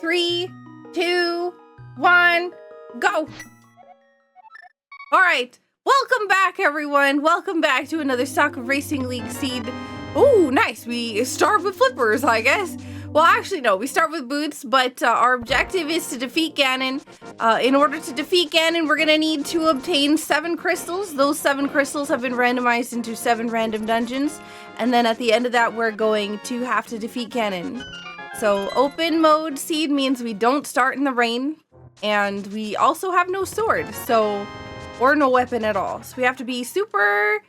3, 2, 1, go! Alright, welcome back everyone. Welcome back to another Saku Racing League seed. Ooh, nice. We start with flippers, I guess. Well, actually, no. We start with boots, but our objective is to defeat Ganon. In order to defeat Ganon, we're going to need to obtain 7 crystals. Those 7 crystals have been randomized into 7 random dungeons. And then at the end of that, we're going to have to defeat Ganon. So, open mode seed means we don't start in the rain. And we also have no sword, so... or no weapon at all. So we have to be super...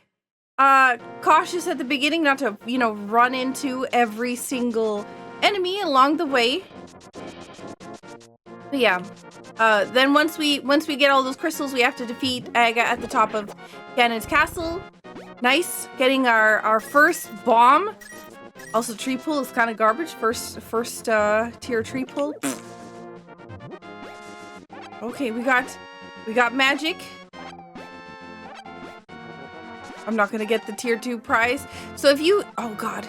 cautious at the beginning, not to, you know, run into every single enemy along the way. But yeah, then once we get all those crystals, we have to defeat Aga at the top of Ganon's castle. Nice, getting our first bomb. Also, tree pull is kind of garbage. First tier tree pull. Okay, we got magic. I'm not gonna get the tier 2 prize. So if you, oh god,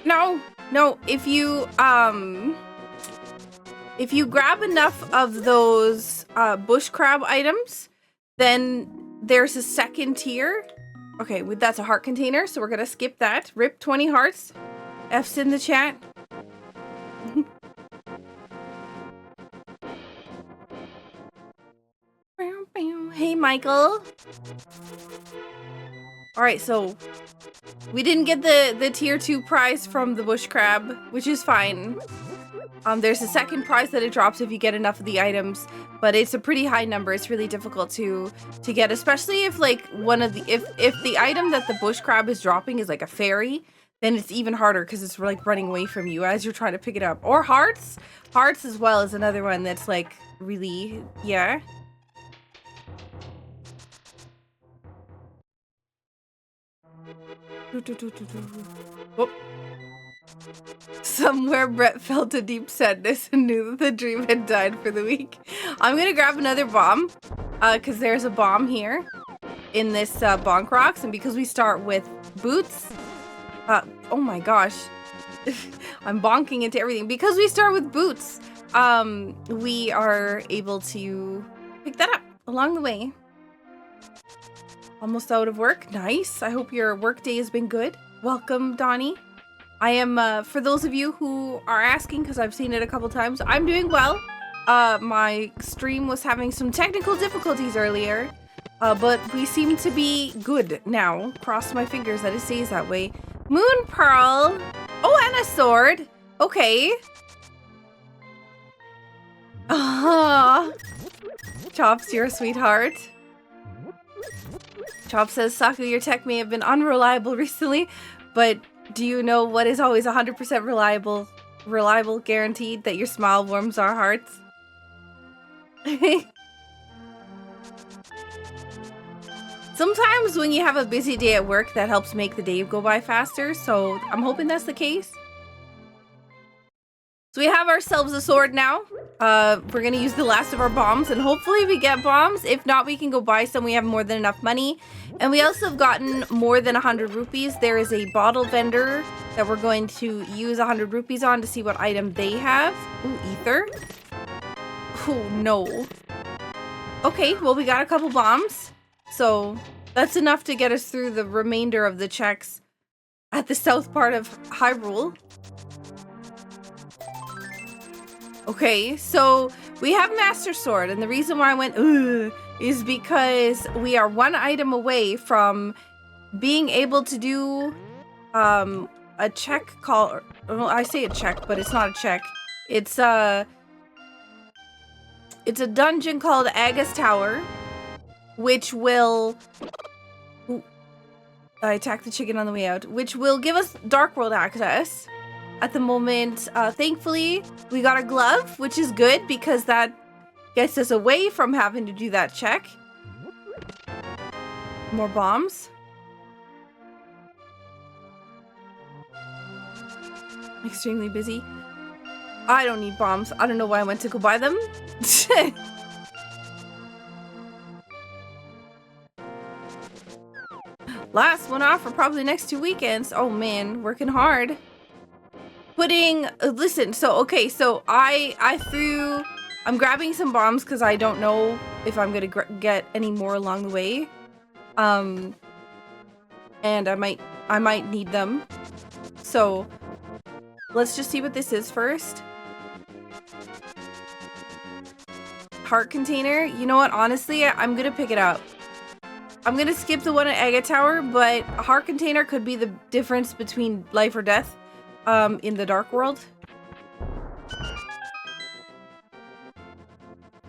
no, if you grab enough of those bush crab items, then there's a second tier. Okay, that's a heart container, so we're gonna skip that. Rip 20 hearts. F's in the chat. Hey, Michael. Alright, so we didn't get the tier 2 prize from the bush crab, which is fine. There's a second prize that it drops if you get enough of the items, but it's a pretty high number. It's really difficult to get, especially if like one of the if the item that the bush crab is dropping is like a fairy, then it's even harder because it's like running away from you as you're trying to pick it up. Or hearts as well is another one that's like really, yeah. Oh. Somewhere Brett felt a deep sadness and knew that the dream had died for the week. I'm gonna grab another bomb because there's a bomb here in this bonk rocks, and because we start with boots, oh my gosh, I'm bonking into everything. Because we start with boots, we are able to pick that up along the way. Almost out of work. Nice. I hope your work day has been good. Welcome, Donnie. I am, for those of you who are asking, because I've seen it a couple times, I'm doing well. My stream was having some technical difficulties earlier, but we seem to be good now. Cross my fingers that it stays that way. Moon Pearl. Oh, and a sword. Okay. Chops, you're a sweetheart. Chop says, Saku, your tech may have been unreliable recently, but do you know what is always 100% reliable, guaranteed? That your smile warms our hearts? Sometimes when you have a busy day at work, that helps make the day go by faster, so I'm hoping that's the case. So we have ourselves a sword now. We're gonna use the last of our bombs, and hopefully we get bombs. If not, we can go buy some. We have more than enough money. And we also have gotten more than 100 rupees. There is a bottle vendor that we're going to use 100 rupees on to see what item they have. Ooh, ether. Oh, no. Okay, well, we got a couple bombs. So that's enough to get us through the remainder of the checks at the south part of Hyrule. Okay, so we have Master Sword, and the reason why I went ugh is because we are 1 item away from being able to do a check called, well, I say a check, but it's not a check. It's a dungeon called Aga's Tower, which will, ooh, I attacked the chicken on the way out, which will give us Dark World access. At the moment, thankfully, we got a glove, which is good because that gets us away from having to do that check. More bombs. Extremely busy. I don't need bombs. I don't know why I went to go buy them. Last one off for probably next 2 weekends. Oh man, working hard. putting, listen, so, okay, so I'm grabbing some bombs because I don't know if I'm gonna get any more along the way. And I might need them. So, let's just see what this is first. Heart container. You know what? Honestly, I'm gonna pick it up. I'm gonna skip the one at Agate Tower, but a heart container could be the difference between life or death in the Dark World.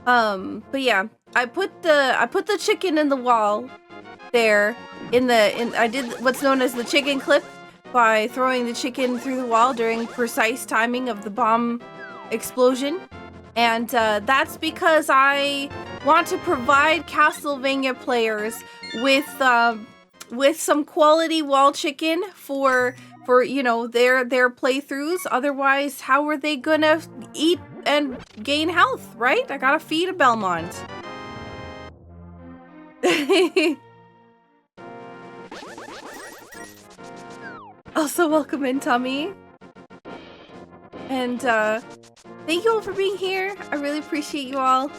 But yeah, I put the chicken in the wall there I did what's known as the chicken clip by throwing the chicken through the wall during precise timing of the bomb explosion. And that's because I want to provide Castlevania players with some quality wall chicken for you know their playthroughs. Otherwise, how are they gonna eat and gain health, right? I gotta feed a Belmont. Also, welcome in, Tommy. And thank you all for being here. I really appreciate you all.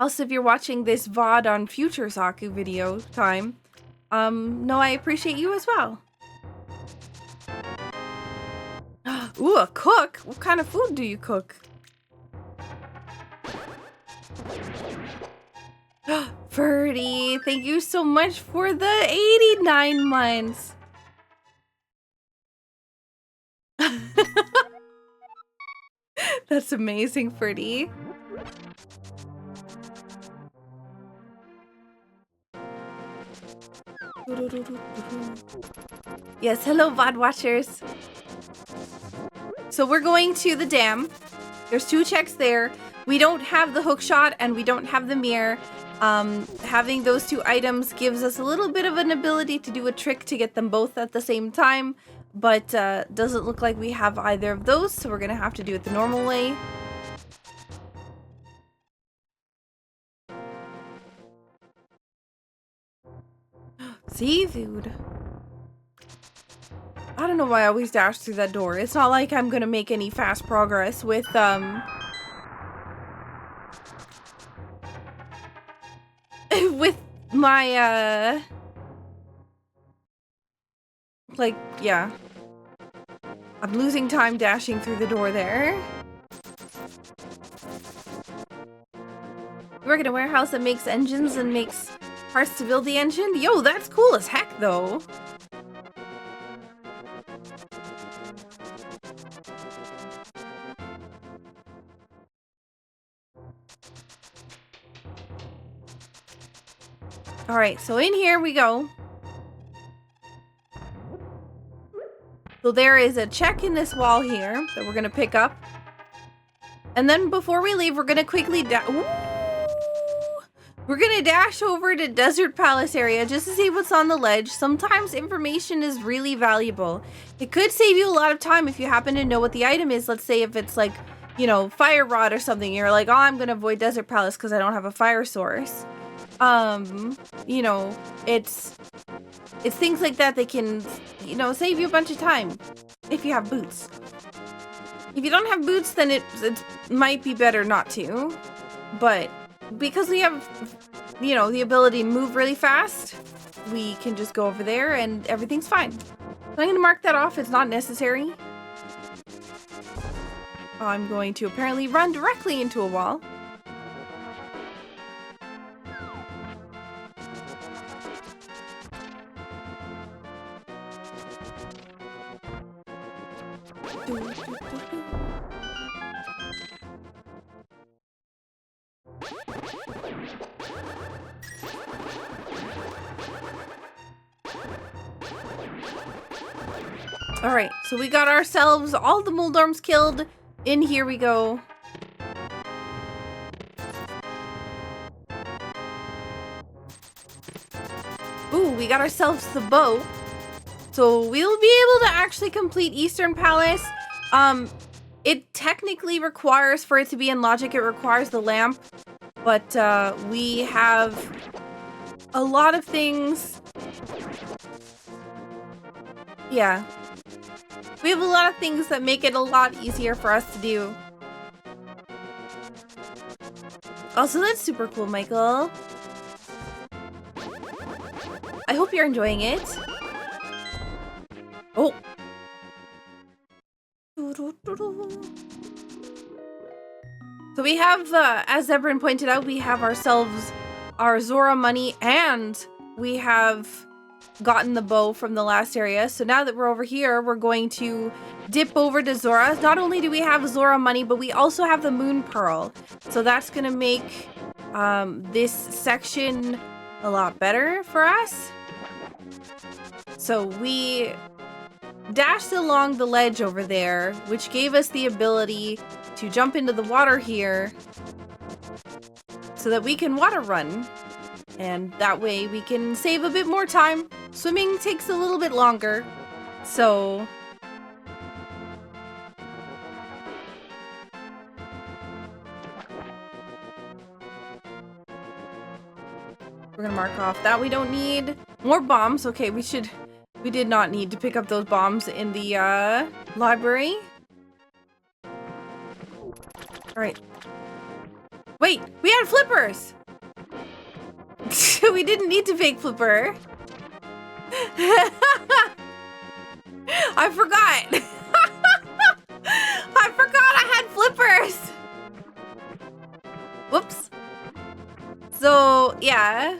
Also, if you're watching this VOD on future Saku video time, no, I appreciate you as well. Ooh, a cook? What kind of food do you cook? Ferdy, thank you so much for the 89 months. That's amazing, Ferdy. Yes, hello VOD watchers. So we're going to the dam. There's 2 checks there. We don't have the hook shot and we don't have the mirror. Having those 2 items gives us a little bit of an ability to do a trick to get them both at the same time, but doesn't look like we have either of those, so we're gonna have to do it the normal way. Seafood. I don't know why I always dash through that door. It's not like I'm gonna make any fast progress with with my like, yeah. I'm losing time dashing through the door there. You work in a warehouse that makes engines and makes parts to build the engine? Yo, that's cool as heck though. Alright, so in here we go. So there is a check in this wall here that we're gonna pick up. And then before we leave, we're gonna quickly we're gonna dash over to Desert Palace area just to see what's on the ledge. Sometimes information is really valuable. It could save you a lot of time if you happen to know what the item is. Let's say if it's like, you know, fire rod or something. You're like, oh, I'm gonna avoid Desert Palace because I don't have a fire source. You know, it's things like that that can, you know, save you a bunch of time if you have boots. If you don't have boots, then it might be better not to. But because we have, you know, the ability to move really fast, we can just go over there and everything's fine. So I'm going to mark that off. It's not necessary. I'm going to apparently run directly into a wall. Alright, so we got ourselves all the Moldorms killed. In here we go. Ooh, we got ourselves the bow. So we'll be able to actually complete Eastern Palace. It technically requires, for it to be in logic, it requires the lamp. But we have a lot of things Yeah. We have a lot of things that make it a lot easier for us to do. Also, that's super cool, Michael. I hope you're enjoying it. Oh. So we have, as Zebrin pointed out, we have ourselves our Zora money, and we have gotten the bow from the last area. So now that we're over here, we're going to dip over to Zora. Not only do we have Zora money, but we also have the moon pearl. So that's gonna make this section a lot better for us. So we dashed along the ledge over there, which gave us the ability to jump into the water here so that we can water run. And that way we can save a bit more time. Swimming takes a little bit longer, so we're gonna mark off that we don't need more bombs. Okay, we did not need to pick up those bombs in the library. All right. Wait, we had flippers. We didn't need to fake flipper. I forgot. I forgot I had flippers. Whoops. So, yeah.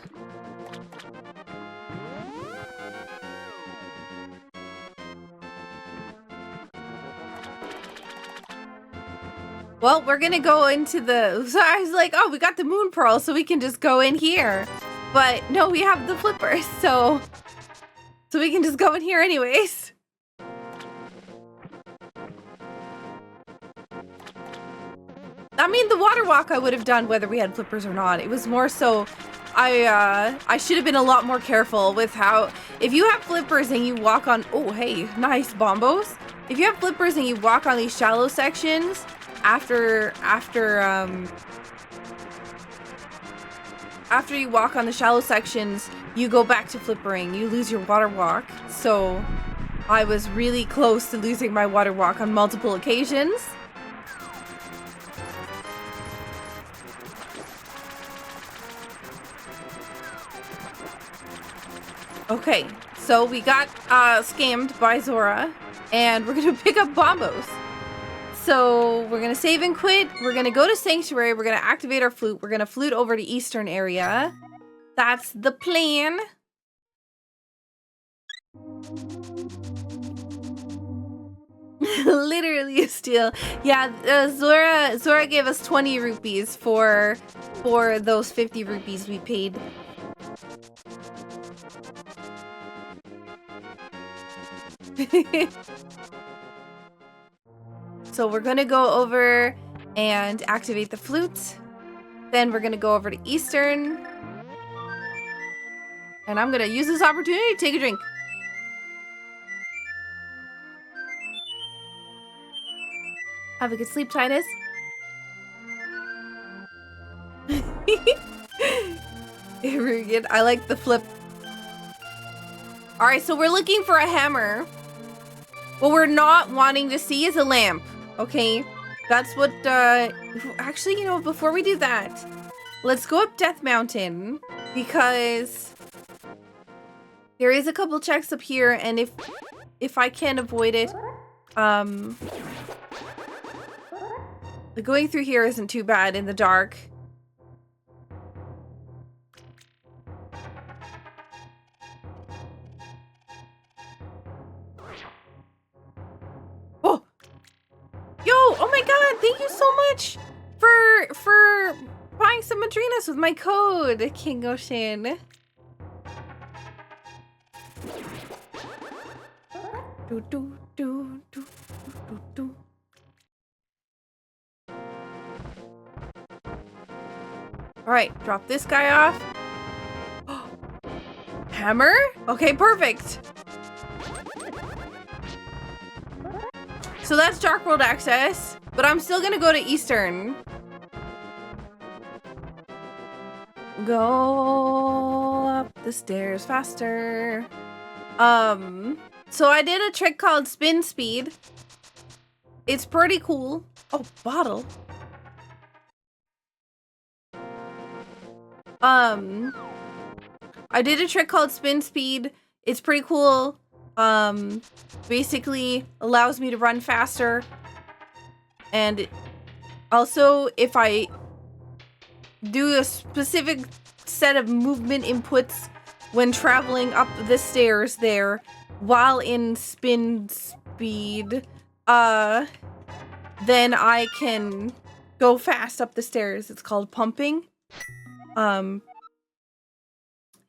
Well, we're gonna go into the... So I was like, oh, we got the moon pearl, so we can just go in here. But no, we have the flippers, so we can just go in here anyways. I mean, the water walk I would have done whether we had flippers or not. It was more so I should have been a lot more careful with how... If you have flippers and you walk on... Oh, hey, nice bombos. If you have flippers and you walk on these shallow sections... After you walk on the shallow sections, you go back to flippering. You lose your water walk. So I was really close to losing my water walk on multiple occasions. Okay, so we got scammed by Zora, and we're gonna pick up bombos. So we're gonna save and quit. We're gonna go to Sanctuary. We're gonna activate our flute. We're gonna flute over to Eastern area. That's the plan. Literally a steal. Yeah, Zora gave us 20 rupees for those 50 rupees we paid. So we're gonna go over and activate the flute. Then we're gonna go over to Eastern. And I'm gonna use this opportunity to take a drink. Have a good sleep, Titus. I like the flip. Alright, so we're looking for a hammer. What we're not wanting to see is a lamp. Okay, that's what, actually, you know, before we do that, let's go up Death Mountain, because there is a couple checks up here, and if I can avoid it, going through here isn't too bad in the dark. Oh my god, thank you so much for buying some Madrinas with my code, King Ocean. Alright, drop this guy off. Hammer? Okay, perfect. So that's Dark World access, but I'm still gonna go to Eastern. Go up the stairs faster. So I did a trick called spin speed. It's pretty cool. Oh, bottle. I did a trick called spin speed. It's pretty cool. Basically allows me to run faster. And also, if I do a specific set of movement inputs when traveling up the stairs there while in spin speed, then I can go fast up the stairs. It's called pumping.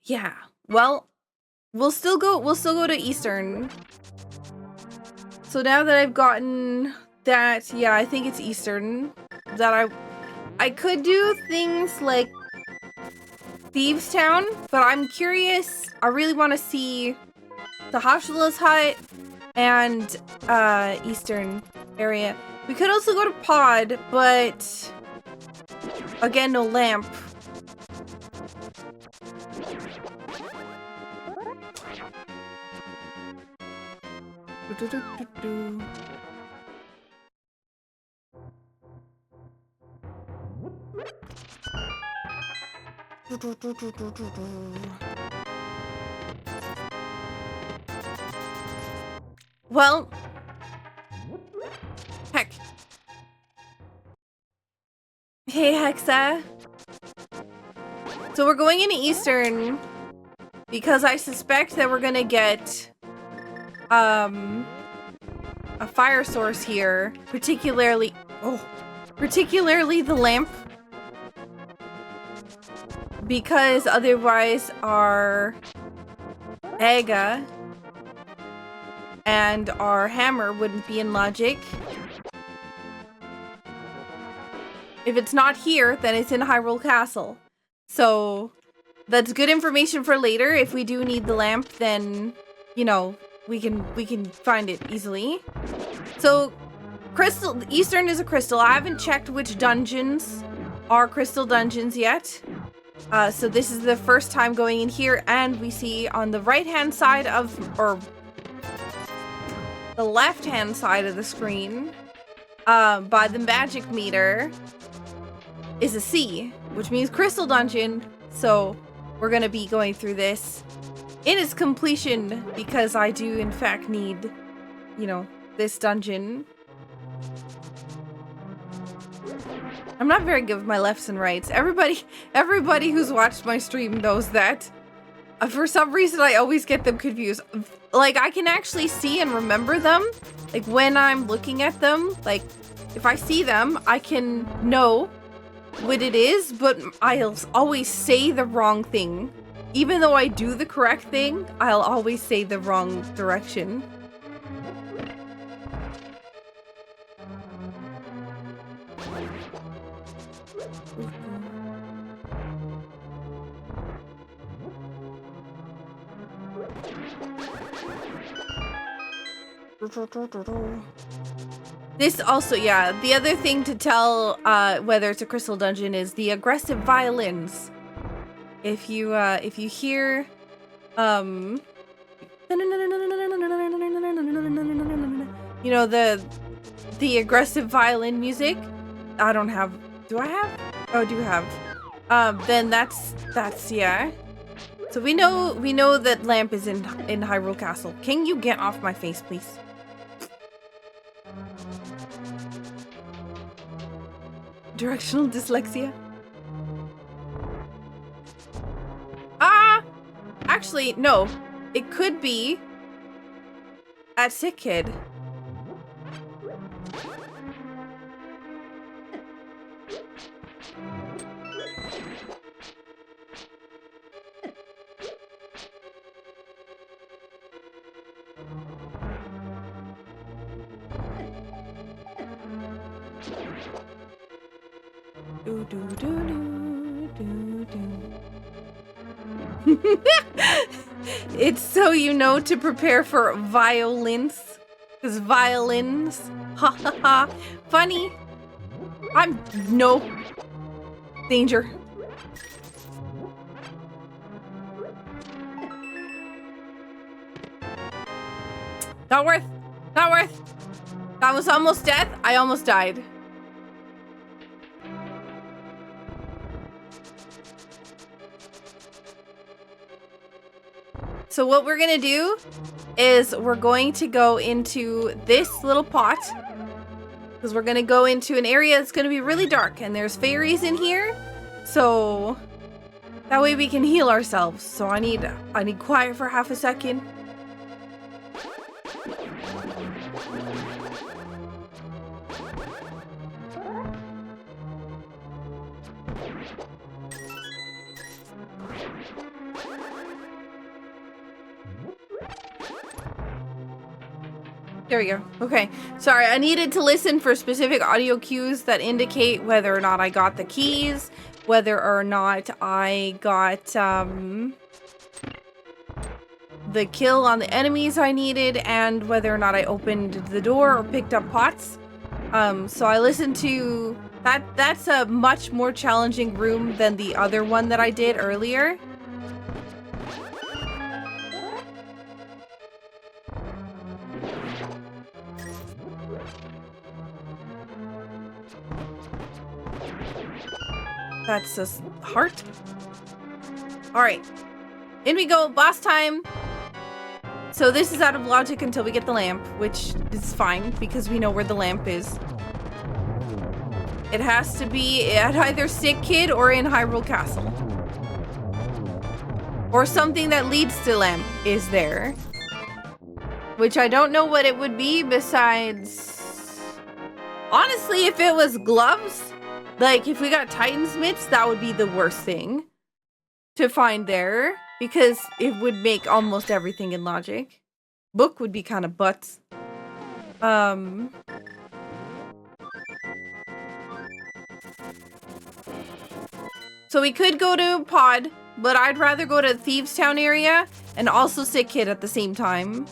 Yeah. Well, we'll still go to Eastern. So now that I've gotten that, yeah, I think it's Eastern. That I could do things like Thieves Town, but I'm curious. I really want to see the Hashula's Hut and Eastern area. We could also go to Pod, but again, no lamp. Well, heck. Hey, Hexa. So we're going into Eastern because I suspect that we're gonna get a fire source here, particularly the lamp, because otherwise our Aga and our hammer wouldn't be in logic. If it's not here, then it's in Hyrule Castle. So that's good information for later. If we do need the lamp, then, you know, we can find it easily. So crystal Eastern is a crystal. I haven't checked which dungeons are crystal dungeons yet. So this is the first time going in here, and we see on the right-hand side of, or the left-hand side of the screen, by the magic meter, is a C, which means crystal dungeon. So we're gonna be going through this in its completion because I do in fact need, you know, this dungeon. I'm not very good with my lefts and rights. Everybody who's watched my stream knows that. For some reason, I always get them confused. Like, I can actually see and remember them. Like, when I'm looking at them, like, if I see them, I can know what it is, but I'll always say the wrong thing. Even though I do the correct thing, I'll always say the wrong direction. This also, yeah, the other thing to tell whether it's a crystal dungeon is the aggressive violins. If you hear you know, the aggressive violin music, I don't have, do I have? Oh, I do have. Then that's yeah. So we know that lamp is in Hyrule Castle. Can you get off my face, please? Directional dyslexia. Actually, no. It could be at Sick Kid. Do, do, do, do, do, do. It's so you know to prepare for violins. Because violins. Ha ha ha. Funny. I'm no danger. Not worth. Not worth. That was almost death. I almost died. So what we're gonna do is we're going to go into this little pot because we're gonna go into an area that's gonna be really dark and there's fairies in here. So that way we can heal ourselves. So I need quiet for half a second. There we go. Okay. Sorry, I needed to listen for specific audio cues that indicate whether or not I got the keys, whether or not I got the kill on the enemies I needed, and whether or not I opened the door or picked up pots. So I listened to that. That's a much more challenging room than the other one that I did earlier. That's a heart. All right, in we go. Boss time. So this is out of logic until we get the lamp, which is fine because we know where the lamp is. It has to be at either Sick Kid or in Hyrule Castle. Or something that leads to lamp is there. Which I don't know what it would be besides... Honestly, if it was gloves... Like, if we got Titan's mitts, that would be the worst thing to find there. Because it would make almost everything in logic. Book would be kind of butts. So we could go to Pod, but I'd rather go to Thieves Town area and also Sick Kid at the same time.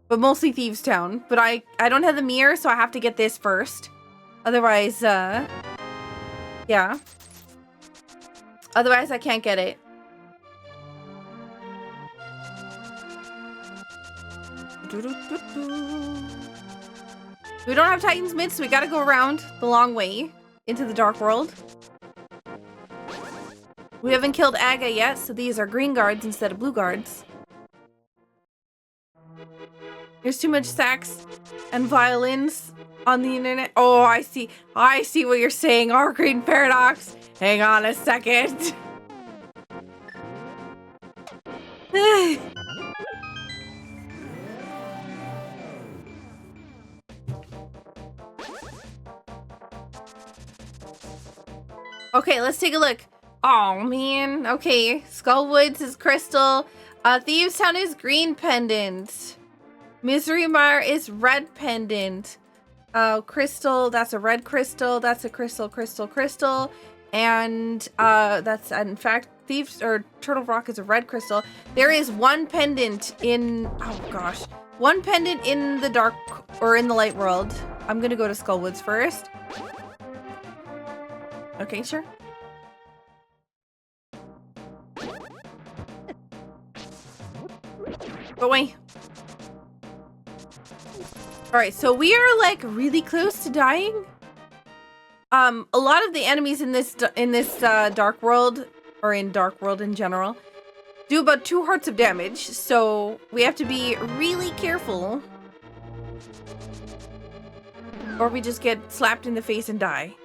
But mostly Thieves Town. But I don't have the mirror, so I have to get this first. Otherwise, yeah. Otherwise, I can't get it. We don't have Titan's mitts, so we gotta go around the long way into the dark world. We haven't killed Aga yet, so these are green guards instead of blue guards. There's too much sax and violins on the internet. Oh, I see what you're saying, our green paradox. Hang on a second. Okay, let's take a look. Oh man. Okay, Skullwoods is crystal. Thieves Town is green pendant. Misery Mire is red pendant. Crystal, that's a red crystal. That's a crystal. And that's in fact Thieves or Turtle Rock is a red crystal. There is one pendant in one pendant in the dark or in the light world. I'm gonna go to Skullwoods first. Okay, sure. Go away. Alright, so we are like really close to dying. A lot of the enemies in this dark world, or in dark world in general, do about 2 hearts of damage, so we have to be really careful. Or we just get slapped in the face and die.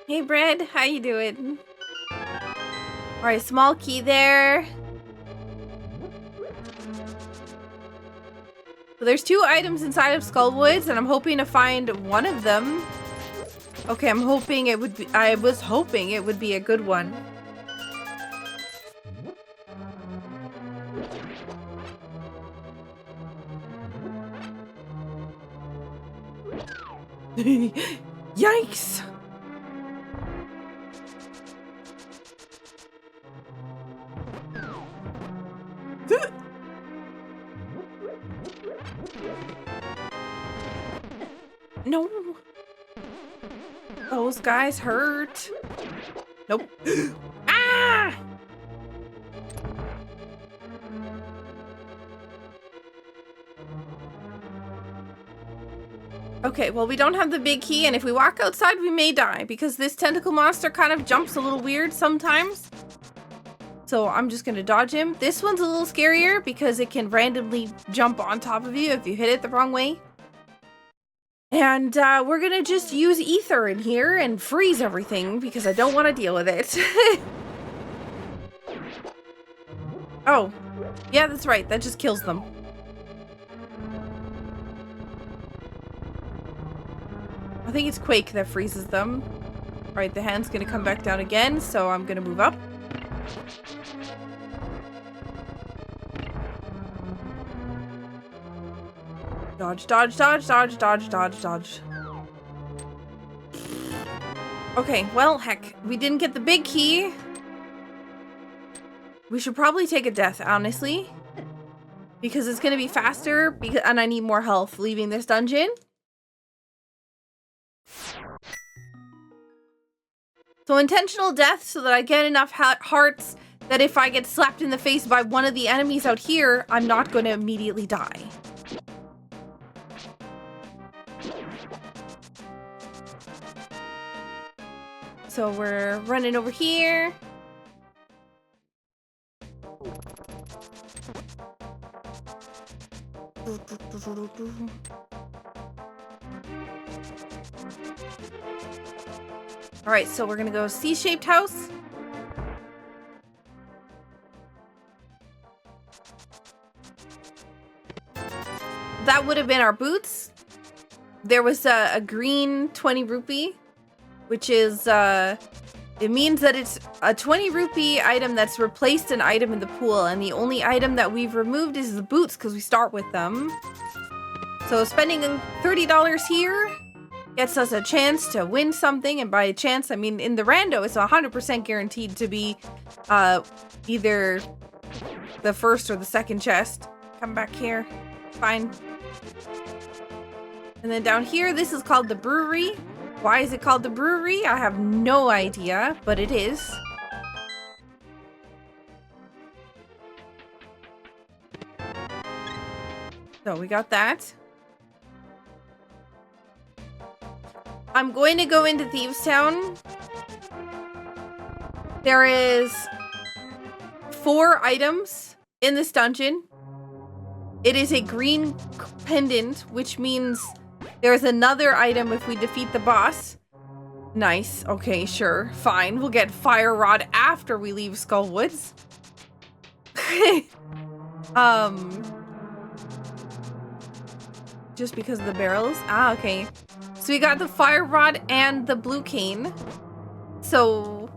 Hey Bread, how you doing? Alright, small key there. So there's 2 items inside of Skullwoods, and I'm hoping to find one of them. Okay, I was hoping it would be a good one. Yikes! those guys hurt. Nope. Ah! Okay, well, we don't have the big key, and if we walk outside, we may die, because this tentacle monster kind of jumps a little weird sometimes. So I'm just gonna dodge him. This one's a little scarier, because it can randomly jump on top of you if you hit it the wrong way. And we're gonna just use ether in here and freeze everything, because I don't want to deal with it. Oh, yeah, that's right. That just kills them. I think it's Quake that freezes them. Alright, the hand's gonna come back down again, so I'm gonna move up. Dodge, dodge, dodge, dodge, dodge, dodge, dodge. Okay, well, heck. We didn't get the big key. We should probably take a death, honestly. Because it's gonna be faster, and I need more health leaving this dungeon. So intentional death so that I get enough hearts that if I get slapped in the face by one of the enemies out here, I'm not going to immediately die. So we're running over here. Alright, so we're gonna go C-shaped house. That would have been our boots. There was a green 20 rupee, which is, it means that it's a 20 rupee item that's replaced an item in the pool, and the only item that we've removed is the boots because we start with them. So spending $30 here gets us a chance to win something, and by a chance, I mean in the rando, it's 100% guaranteed to be either the first or the second chest. Come back here. Fine. And then down here, this is called the brewery. Why is it called the brewery? I have no idea, but it is. So we got that. I'm going to go into Thieves Town. There is 4 items in this dungeon. It is a green pendant, which means there's another item if we defeat the boss. Nice. Okay, sure. Fine. We'll get Fire Rod after we leave Skullwoods. Just because of the barrels? Ah, okay. So we got the Fire Rod and the Blue Cane. So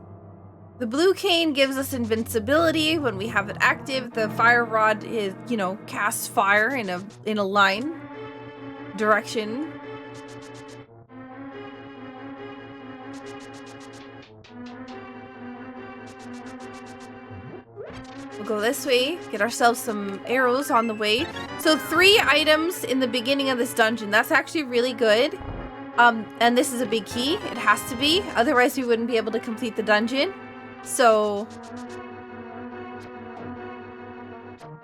the Blue Cane gives us invincibility when we have it active. The Fire Rod is, you know, casts fire in a line direction. We'll go this way, get ourselves some arrows on the way. So 3 items in the beginning of this dungeon. That's actually really good. And this is a big key. It has to be. Otherwise, we wouldn't be able to complete the dungeon. So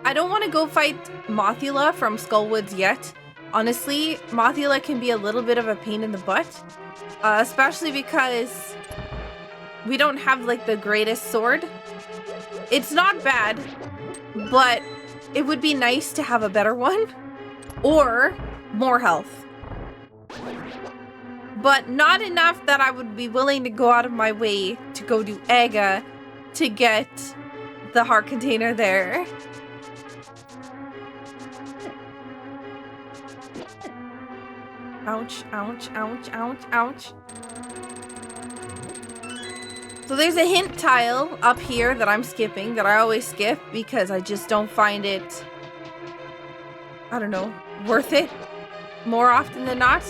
I don't want to go fight Mothula from Skullwoods yet. Honestly, Mothula can be a little bit of a pain in the butt. Especially because we don't have, like, the greatest sword. It's not bad, but it would be nice to have a better one. Or more health. But not enough that I would be willing to go out of my way to go do Aga to get the heart container there. Ouch, ouch, ouch, ouch, ouch. So there's a hint tile up here that I'm skipping, that I always skip because I just don't find it, I don't know, worth it more often than not.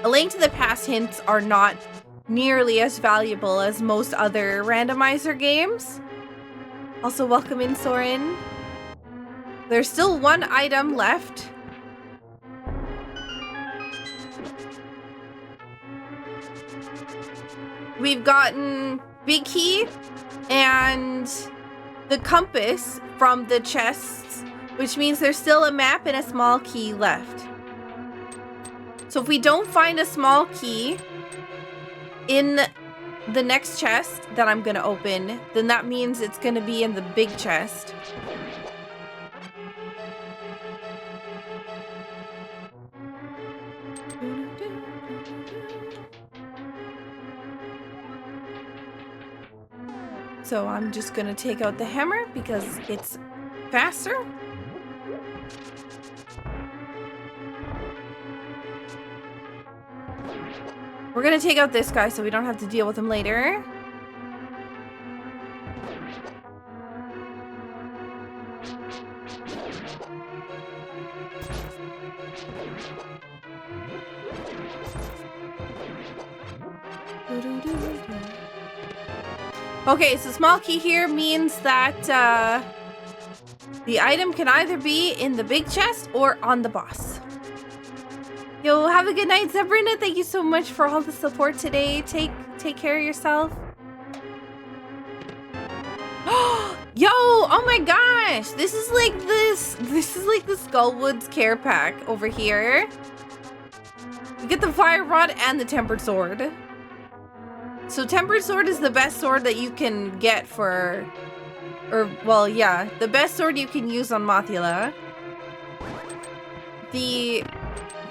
A Link to the Past hints are not nearly as valuable as most other randomizer games. Also, welcome in, Soren. There's still 1 item left. we've gotten big key and the compass from the chests, which means there's still a map and a small key left. So if we don't find a small key in the next chest that I'm gonna open, then that means it's gonna be in the big chest. So I'm just gonna take out the hammer because it's faster. We're gonna take out this guy so we don't have to deal with him later. Okay, so small key here means that the item can either be in the big chest or on the boss. Yo, have a good night, Sabrina. Thank you so much for all the support today. Take care of yourself. Yo, oh my gosh. This is like the Skullwoods care pack over here. You get the fire rod and the tempered sword. So tempered sword is the best sword that you can get for, well, yeah, the best sword you can use on Mothula. The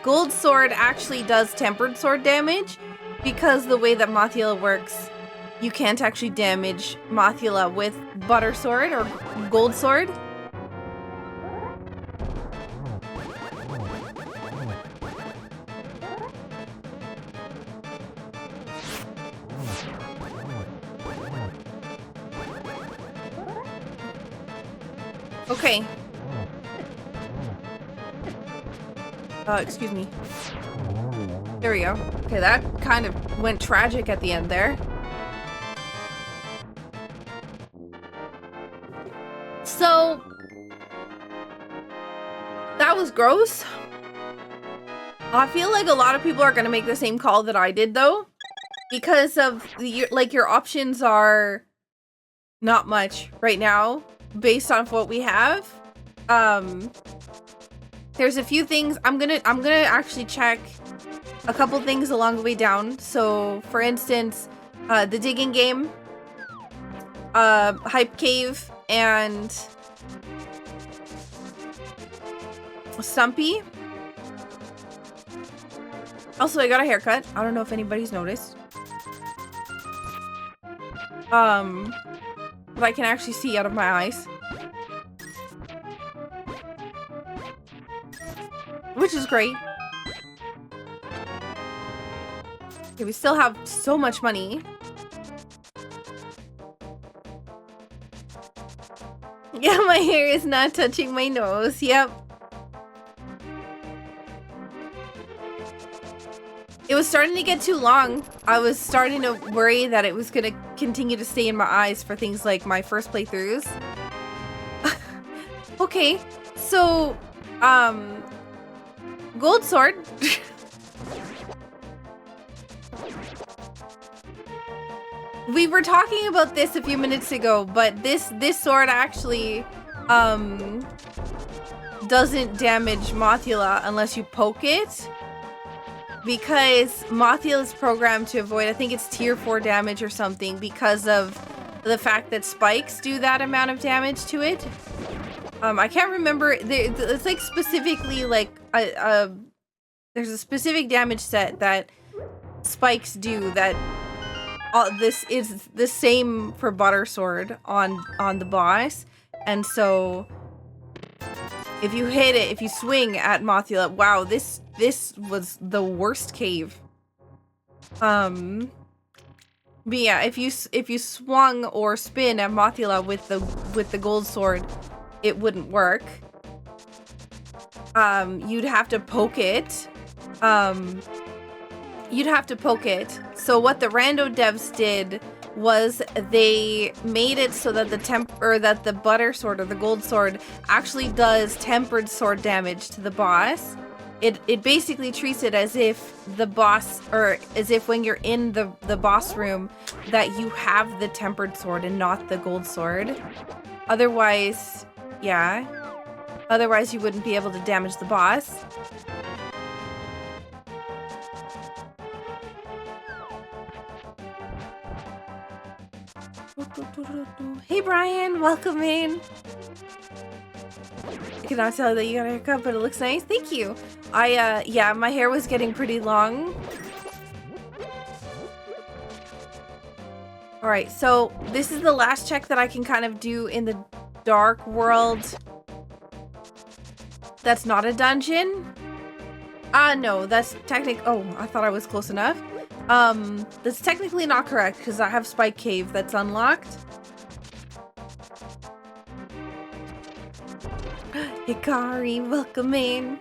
gold sword actually does tempered sword damage because the way that Mothula works, you can't actually damage Mothula with butter sword or gold sword. Okay. Excuse me. There we go. Okay, that kind of went tragic at the end there. So, that was gross. I feel like a lot of people are gonna make the same call that I did, though. Because of, your options are not much right now. Based on what we have, there's a few things I'm gonna actually check a couple things along the way down. So for instance, the digging game, hype cave, and Stumpy. Also, I got a haircut. I don't know if anybody's noticed. But I can actually see out of my eyes. Which is great. Okay, we still have so much money. Yeah, my hair is not touching my nose. Yep. It was starting to get too long. I was starting to worry that it was going to continue to stay in my eyes for things like my first playthroughs. Okay, so, gold sword. We were talking about this a few minutes ago, but this sword actually, doesn't damage Mothula unless you poke it. Because Mothula is programmed to avoid, I think it's tier 4 damage or something, because of the fact that spikes do that amount of damage to it. I can't remember. It's like specifically like there's a specific damage set that spikes do that. This is the same for Butter Sword on the boss, and so if you hit it, if you swing at Mothula, wow, this was the worst cave. But yeah, if you swung or spin at Mothula with the gold sword, it wouldn't work. You'd have to poke it. You'd have to poke it. So what the rando devs did was they made it so that the butter sword or the gold sword actually does tempered sword damage to the boss. it basically treats it as if the boss, or as if when you're in the boss room that you have the tempered sword and not the gold sword. Otherwise, yeah. Otherwise you wouldn't be able to damage the boss. Hey Brian, welcome in. I cannot tell that you got a haircut, but it looks nice. Thank you. Yeah, my hair was getting pretty long. All right, so this is the last check that I can kind of do in the dark world. That's not a dungeon. No, that's oh, I thought I was close enough. That's technically not correct because I have Spike Cave that's unlocked. Hikari, welcome in.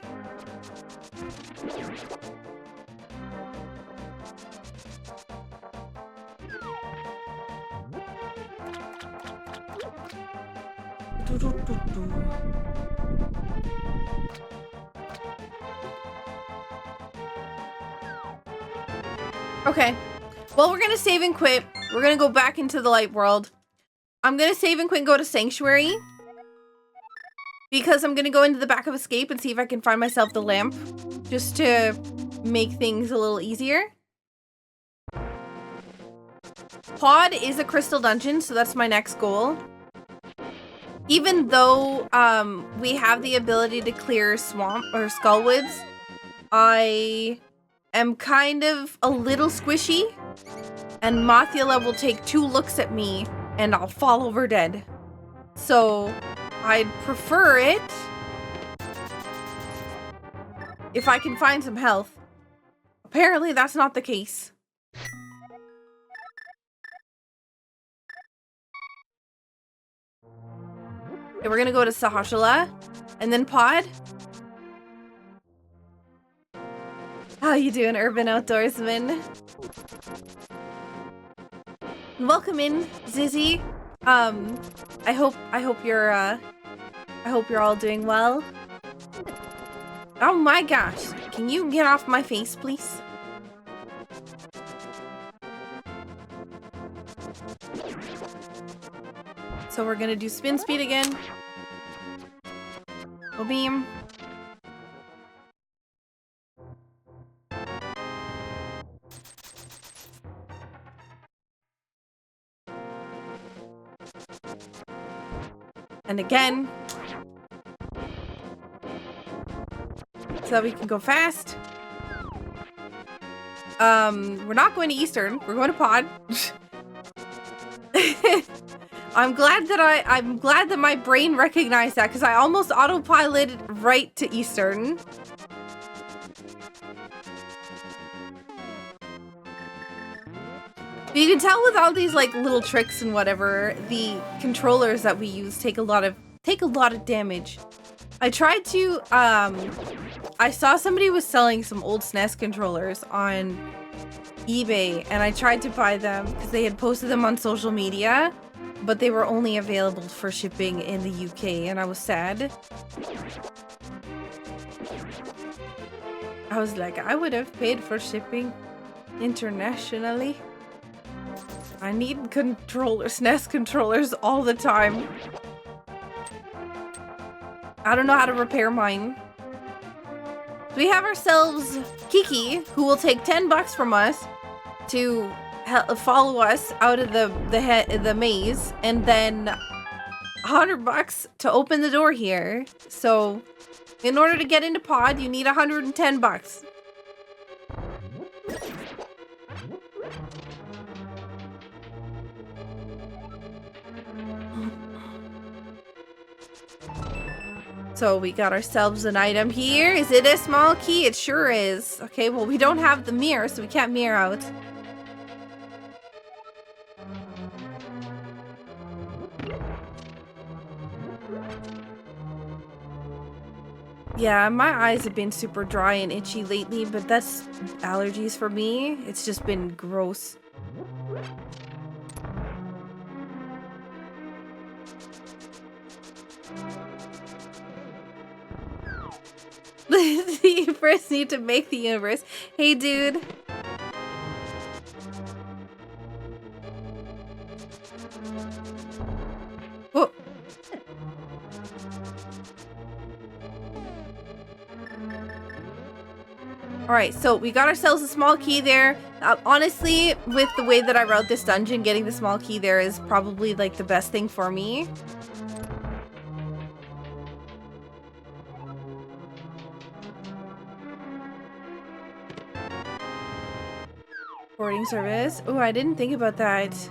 Okay, well, we're gonna save and quit. We're gonna go back into the light world. I'm gonna save and quit and go to Sanctuary, because I'm gonna go into the back of Escape and see if I can find myself the lamp, just to make things a little easier. Pod is a crystal dungeon, so that's my next goal. Even though we have the ability to clear swamp or Skullwoods, I am kind of a little squishy, and Mothula will take 2 looks at me and I'll fall over dead. So I'd prefer it if I can find some health. Apparently that's not the case. Okay, we're gonna go to Sahashala and then Pod. How you doing, Urban Outdoorsman? Welcome in, Zizzy. I hope you're all doing well. Oh my gosh, can you get off my face, please? So we're gonna do spin speed again. Go beam. And again. So that we can go fast. We're not going to Eastern. We're going to Pod. I'm glad that my brain recognized that, because I almost autopiloted right to Eastern. But you can tell with all these like little tricks and whatever, the controllers that we use take a lot of damage. I tried to I saw somebody was selling some old SNES controllers on eBay, and I tried to buy them because they had posted them on social media, but they were only available for shipping in the UK, and I was sad. I was like, I would have paid for shipping internationally. I need SNES controllers all the time. I don't know how to repair mine. We have ourselves Kiki, who will take 10 bucks from us to follow us out of the maze, and then 100 bucks to open the door here. So, in order to get into Pod, you need 110 bucks. So we got ourselves an item here. Is it a small key? It sure is. Okay, well, we don't have the mirror, so we can't mirror out. Yeah, my eyes have been super dry and itchy lately, but that's allergies for me. It's just been gross. You first need to make the universe. Hey, dude. Whoa. Alright, so we got ourselves a small key there. Honestly, with the way that I wrote this dungeon, getting the small key there is probably like the best thing for me. Boarding service. Oh, I didn't think about that.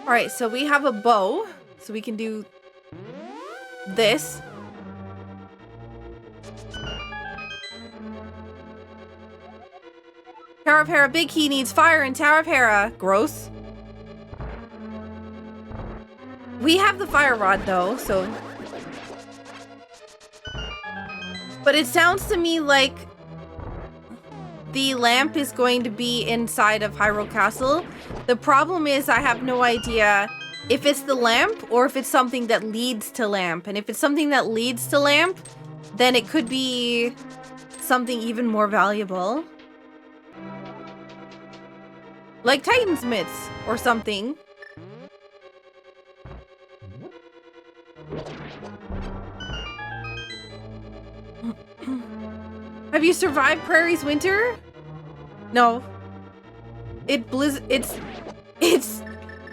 Alright, so we have a bow. So we can do this. Tower of Hera, big key needs fire in Tower of Hera. Gross. We have the fire rod though, so. But it sounds to me like the lamp is going to be inside of Hyrule Castle. The problem is I have no idea if it's the lamp or if it's something that leads to lamp. And if it's something that leads to lamp, then it could be something even more valuable. Like Titan's Mitts or something. Have you survived Prairie's winter? No. It's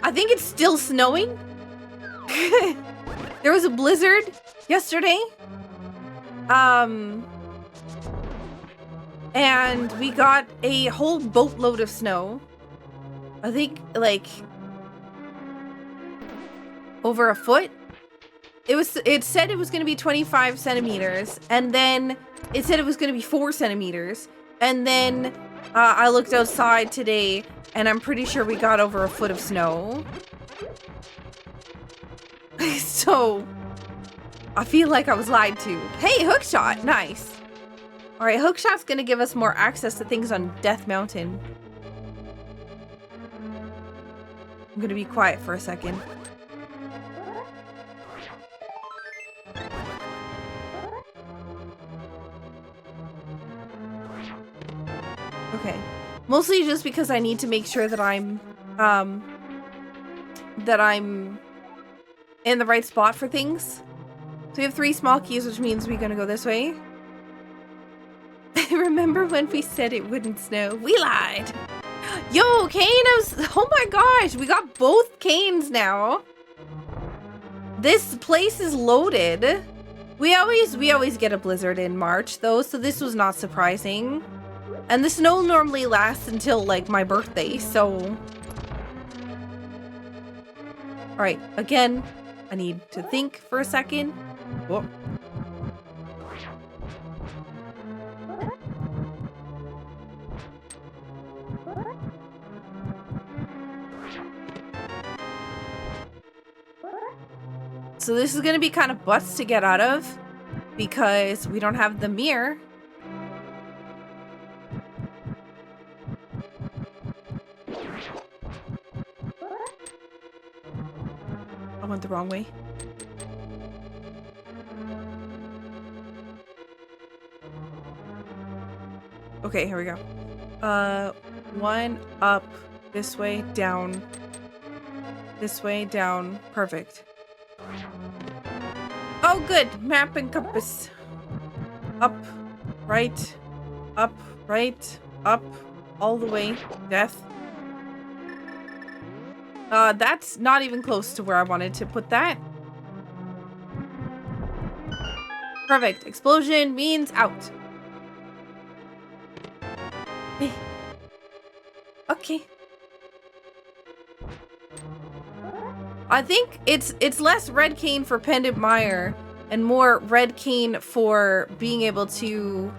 I think it's still snowing. There was a blizzard yesterday. And we got a whole boatload of snow. I think like over a foot. It said it was going to be 25 centimeters, and then it said it was going to be 4 centimeters, and then I looked outside today, and I'm pretty sure we got over a foot of snow. So I feel like I was lied to. Hey, hookshot, nice. All right, hookshot's going to give us more access to things on Death Mountain. I'm going to be quiet for a second. Okay, mostly just because I need to make sure that I'm in the right spot for things. So we have 3 small keys, which means we're gonna go this way. Remember when we said it wouldn't snow? We lied. Yo, Kane, oh my gosh, we got both Canes now. This place is loaded. We always get a blizzard in March though, so this was not surprising. And the snow normally lasts until like my birthday, so. All right, again, I need to think for a second. Whoa. So this is gonna be kind of butts to get out of because we don't have the mirror. I went the wrong way. Okay, here we go. 1 up, this way, down. This way, down. Perfect. Oh, good. Map and compass. Up, right, up, all the way. Death. That's not even close to where I wanted to put that. Perfect. Explosion means out. Okay. I think it's less red cane for Pendant Mire and more red cane for being able to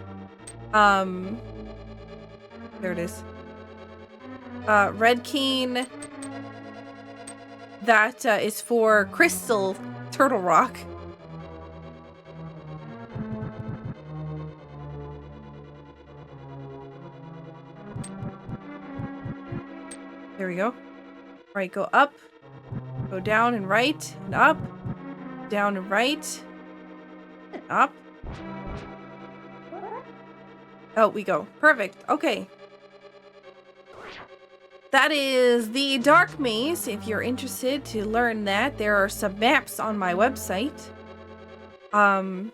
there it is. Red cane that is for Crystal Turtle Rock. There we go. All right, go up. Go down and right and up. Down and right. Up. Out we go. Perfect. Okay. That is the Dark Maze. If you're interested to learn that, there are some maps on my website. And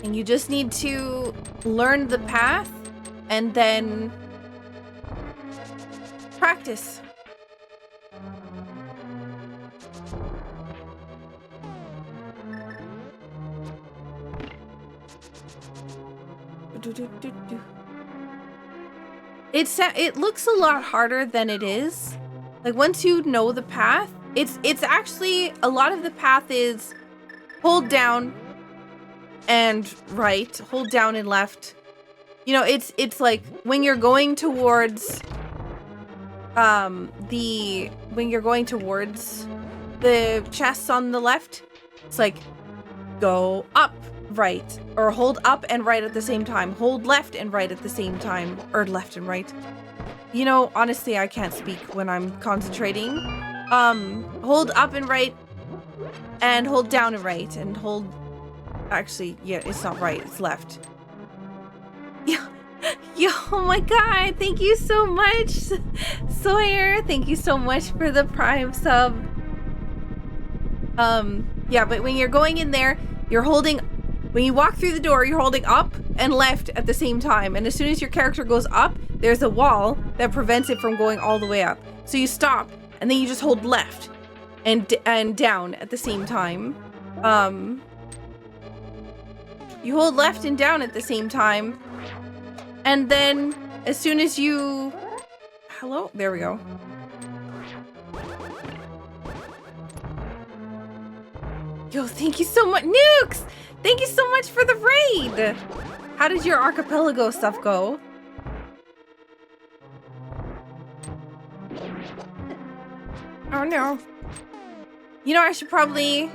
you just need to learn the path and then practice. It looks a lot harder than it is. Like once you know the path, it's actually a lot of the path is hold down and right, hold down and left. You know, it's like when you're going towards when you're going towards the chests on the left, it's like go up, right, or hold up and right at the same time. Hold left and right at the same time, or left and right. You know, honestly, I can't speak when I'm concentrating. Hold up and right, and hold down and right, and hold... Actually, yeah, it's not right, it's left. Yo, oh my god, thank you so much, Sawyer. Thank you so much for the Prime sub. Yeah, but when you're going in there, you're holding... When you walk through the door, you're holding up and left at the same time. And as soon as your character goes up, there's a wall that prevents it from going all the way up. So you stop, and then you just hold left and down at the same time. You hold left and down at the same time. And then, as soon as you... Hello? There we go. Yo, thank you so much. Nukes! Thank you so much for the raid! How did your archipelago stuff go? Oh no. You know, I should probably...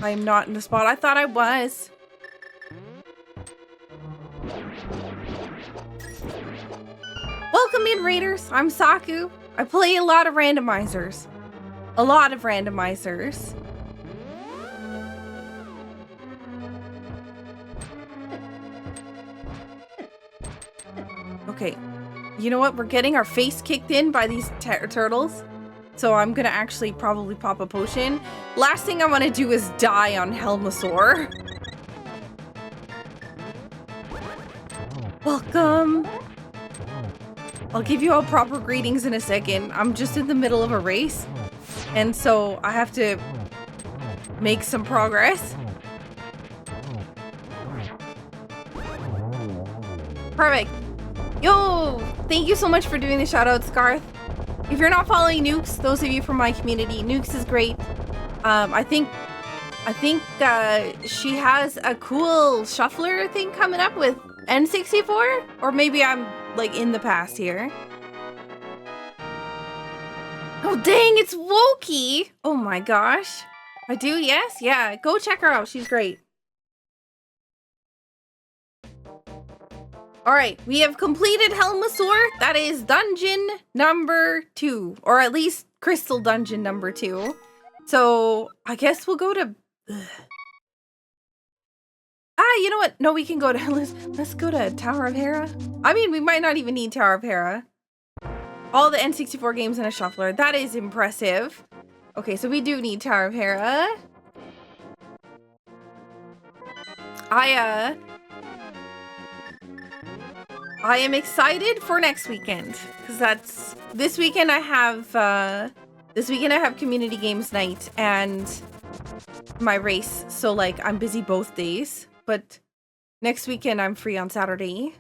I'm not in the spot I thought I was. Welcome in, Raiders. I'm Saku. I play a lot of randomizers. A lot of randomizers. Okay. You know what? We're getting our face kicked in by these turtles. So I'm gonna actually probably pop a potion. Last thing I want to do is die on Helmasaur. Welcome. I'll give you all proper greetings in a second. I'm just in the middle of a race. And so I have to make some progress. Perfect. Yo, thank you so much for doing the shoutouts, Garth. If you're not following Nukes, those of you from my community, Nukes is great. I think she has a cool shuffler thing coming up with N64, or maybe I'm like in the past here. Oh dang, it's Wokey! Oh my gosh. I do, yes? Yeah, go check her out. She's great. Alright, we have completed Helmasaur. That is dungeon number 2. Or at least crystal dungeon number 2. So, I guess we'll go to... you know what? No, we can go to... Let's go to Tower of Hera. I mean, we might not even need Tower of Hera. All the N64 games in a shuffler. That is impressive. Okay, so we do need Tower of Hera. I am excited for next weekend, because that's this weekend I have community games night and my race, so like I'm busy both days, but next weekend I'm free on Saturday.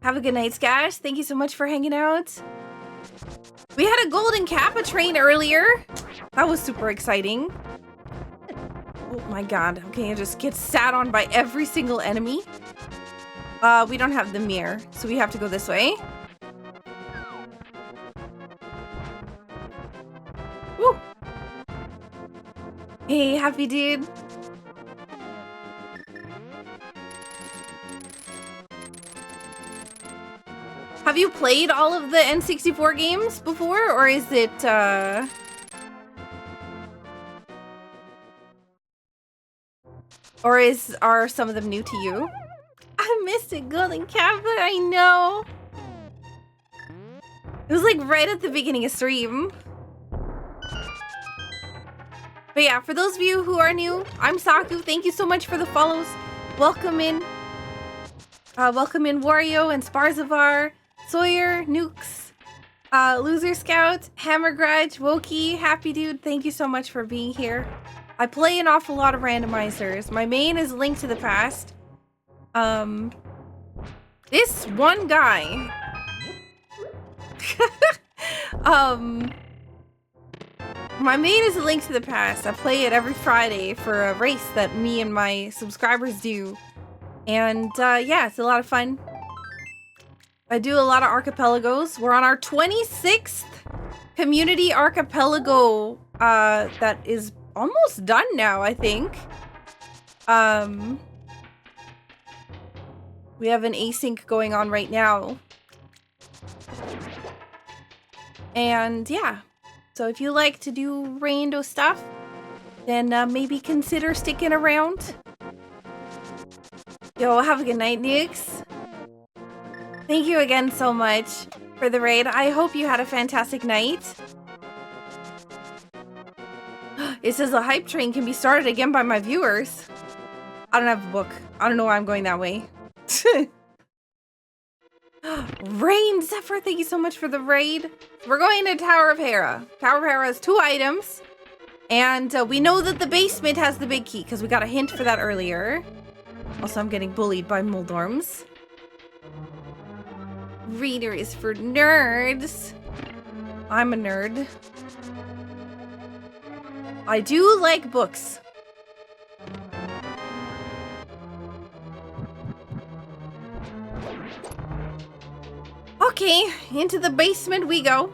Have a good night, Skash. Thank you so much for hanging out. We had a golden Kappa train earlier. That was super exciting. Oh my god. Okay, I just get sat on by every single enemy. We don't have the mirror, so we have to go this way. Woo! Hey, happy dude. Have you played all of the N64 games before, or is it, are some of them new to you? I missed it, Golden Kappa, I know. It was like right at the beginning of stream. But yeah, for those of you who are new, I'm Saku. Thank you so much for the follows. Welcome in Wario and Sparzavar, Sawyer, Nukes, Loser Scout, Hammer Grudge, Wokey, Happy Dude. Thank you so much for being here. I play an awful lot of randomizers. My main is Link to the Past. This one guy. My main is A Link to the Past. I play it every Friday for a race that me and my subscribers do. And yeah, it's a lot of fun. I do a lot of archipelagos. We're on our 26th community archipelago that is almost done now, I think. We have an async going on right now. And yeah. So if you like to do rando stuff, then maybe consider sticking around. Yo, have a good night, Nukes. Thank you again so much for the raid. I hope you had a fantastic night. It says the hype train can be started again by my viewers. I don't have a book. I don't know why I'm going that way. Rain Zephyr, thank you so much for the raid. We're going to Tower of Hera. Tower of Hera has 2 items. And we know that the basement has the big key because we got a hint for that earlier. Also, I'm getting bullied by Muldorms. Reader is for nerds. I'm a nerd. I do like books. Okay, into the basement we go.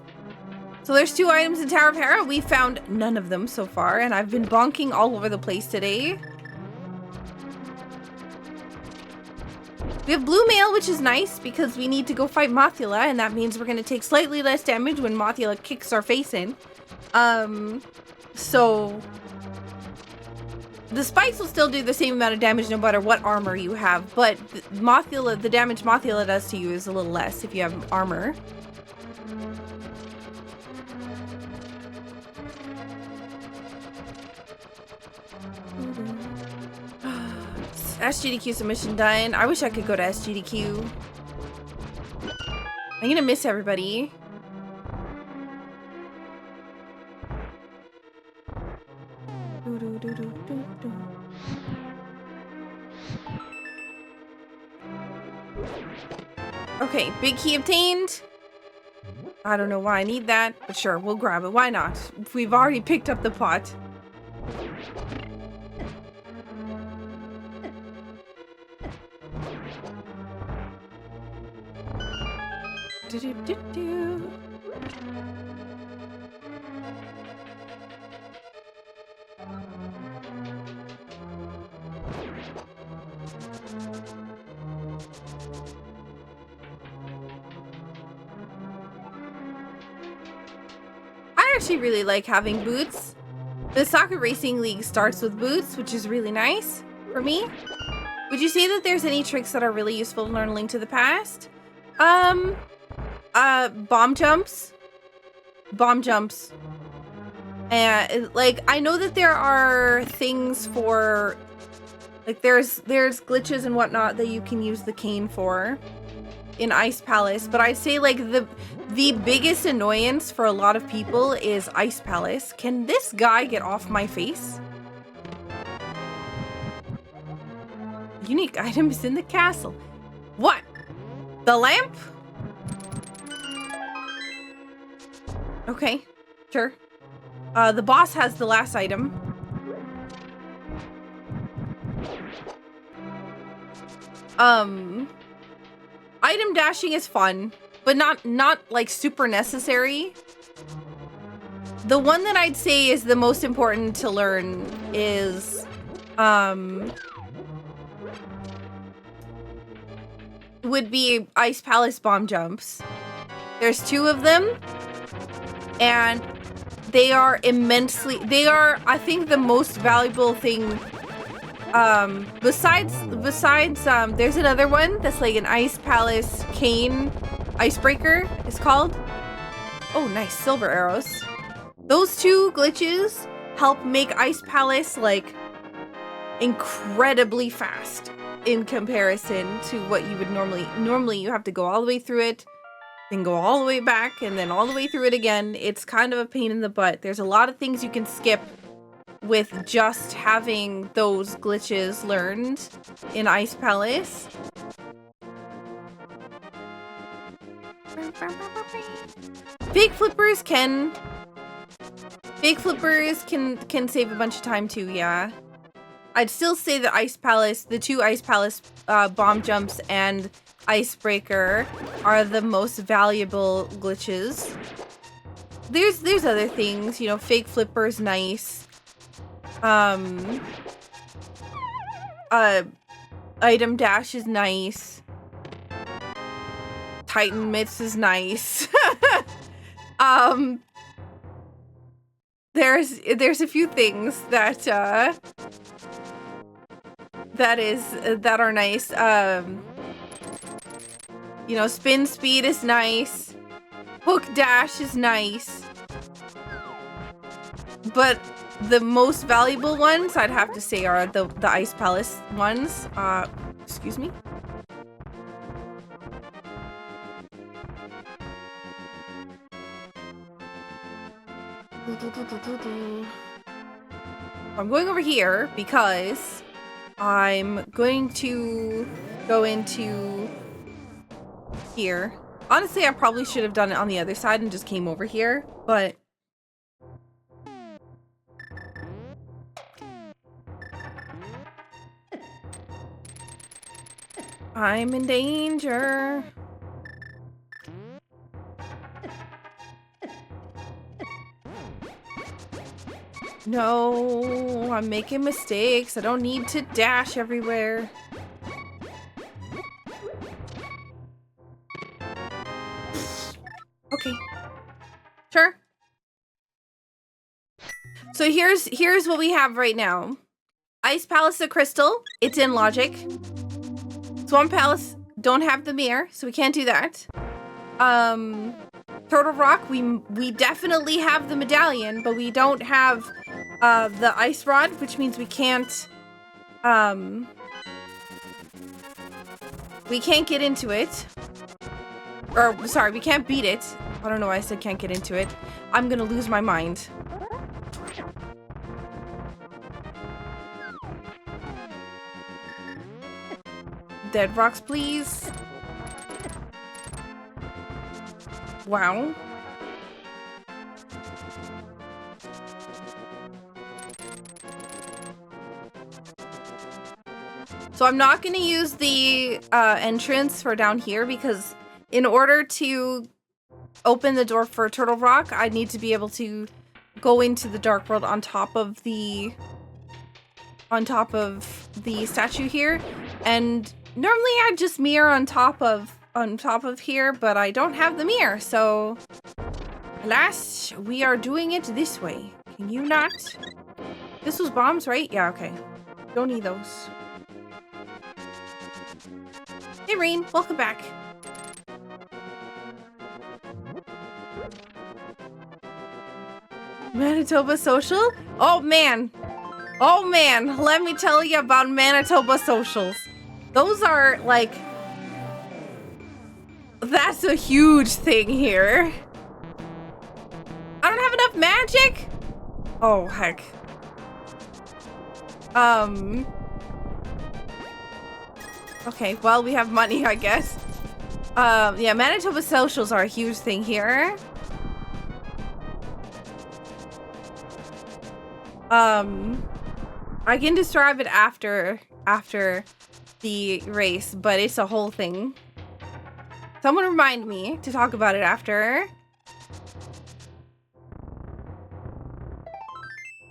So there's 2 items in Tower of Hera. We found none of them so far, and I've been bonking all over the place today. We have blue mail, which is nice because we need to go fight Mothula, and that means we're going to take slightly less damage when Mothula kicks our face in. So the spikes will still do the same amount of damage no matter what armor you have, but the damage Mothula does to you is a little less if you have armor. SGDQ submission done. I wish I could go to SGDQ. I'm gonna miss everybody. Okay, big key obtained. I don't know why I need that, but sure, we'll grab it. Why not? If we've already picked up the pot. Do-do-do-do. I actually really like having boots. The Saku Racing League starts with boots, which is really nice for me. Would you say that there's any tricks that are really useful to learn A Link to the Past? Bomb jumps. Bomb jumps. And like, I know that there are things for, like, there's glitches and whatnot that you can use the cane for in Ice Palace, but I'd say like the biggest annoyance for a lot of people is Ice Palace. Can this guy get off my face? Unique items in the castle. What? The lamp? Okay, sure. The boss has the last item. Item dashing is fun, but not like super necessary. The one that I'd say is the most important to learn is would be Ice Palace bomb jumps. There's 2 of them, and they are I think, the most valuable thing. Besides, there's another one that's like an Ice Palace cane icebreaker, it's called. Oh, nice, silver arrows. Those 2 glitches help make Ice Palace, like, incredibly fast in comparison to what you would normally you have to go all the way through it, then go all the way back, and then all the way through it again. It's kind of a pain in the butt. There's a lot of things you can skip with just having those glitches learned in Ice Palace. Fake flippers can save a bunch of time too, yeah. I'd still say the Ice Palace, the 2 Ice Palace bomb jumps and icebreaker are the most valuable glitches. There's other things, you know, fake flippers, nice. Item dash is nice. Titan mitts is nice. There's a few things that are nice. You know, spin speed is nice. Hook dash is nice. But the most valuable ones, I'd have to say, are the Ice Palace ones. Excuse me. I'm going over here because I'm going to go into here. Honestly, I probably should have done it on the other side and just came over here, but I'm in danger. No, I'm making mistakes. I don't need to dash everywhere. Okay. Sure. So here's what we have right now. Ice Palace of Crystal, it's in logic. Swamp Palace don't have the mirror, so we can't do that. Turtle Rock, we definitely have the medallion, but we don't have the ice rod, which means we can't get into it. Or, sorry, we can't beat it. I don't know why I said can't get into it. I'm gonna lose my mind. Dead rocks, please. Wow. So I'm not going to use the entrance for down here because in order to open the door for Turtle Rock, I need to be able to go into the Dark World on top of the statue here. And normally I just mirror on top of here, but I don't have the mirror, so alas, we are doing it this way. Can you not? This was bombs, right? Yeah, okay. Don't need those. Hey, Rain, welcome back. Manitoba Social? Oh man, let me tell you about Manitoba Socials. Those are like, that's a huge thing here. I don't have enough magic? Oh, heck. Okay, well, we have money, I guess. Yeah, Manitoba Socials are a huge thing here. I can describe it after the race, but it's a whole thing. Someone remind me to talk about it after.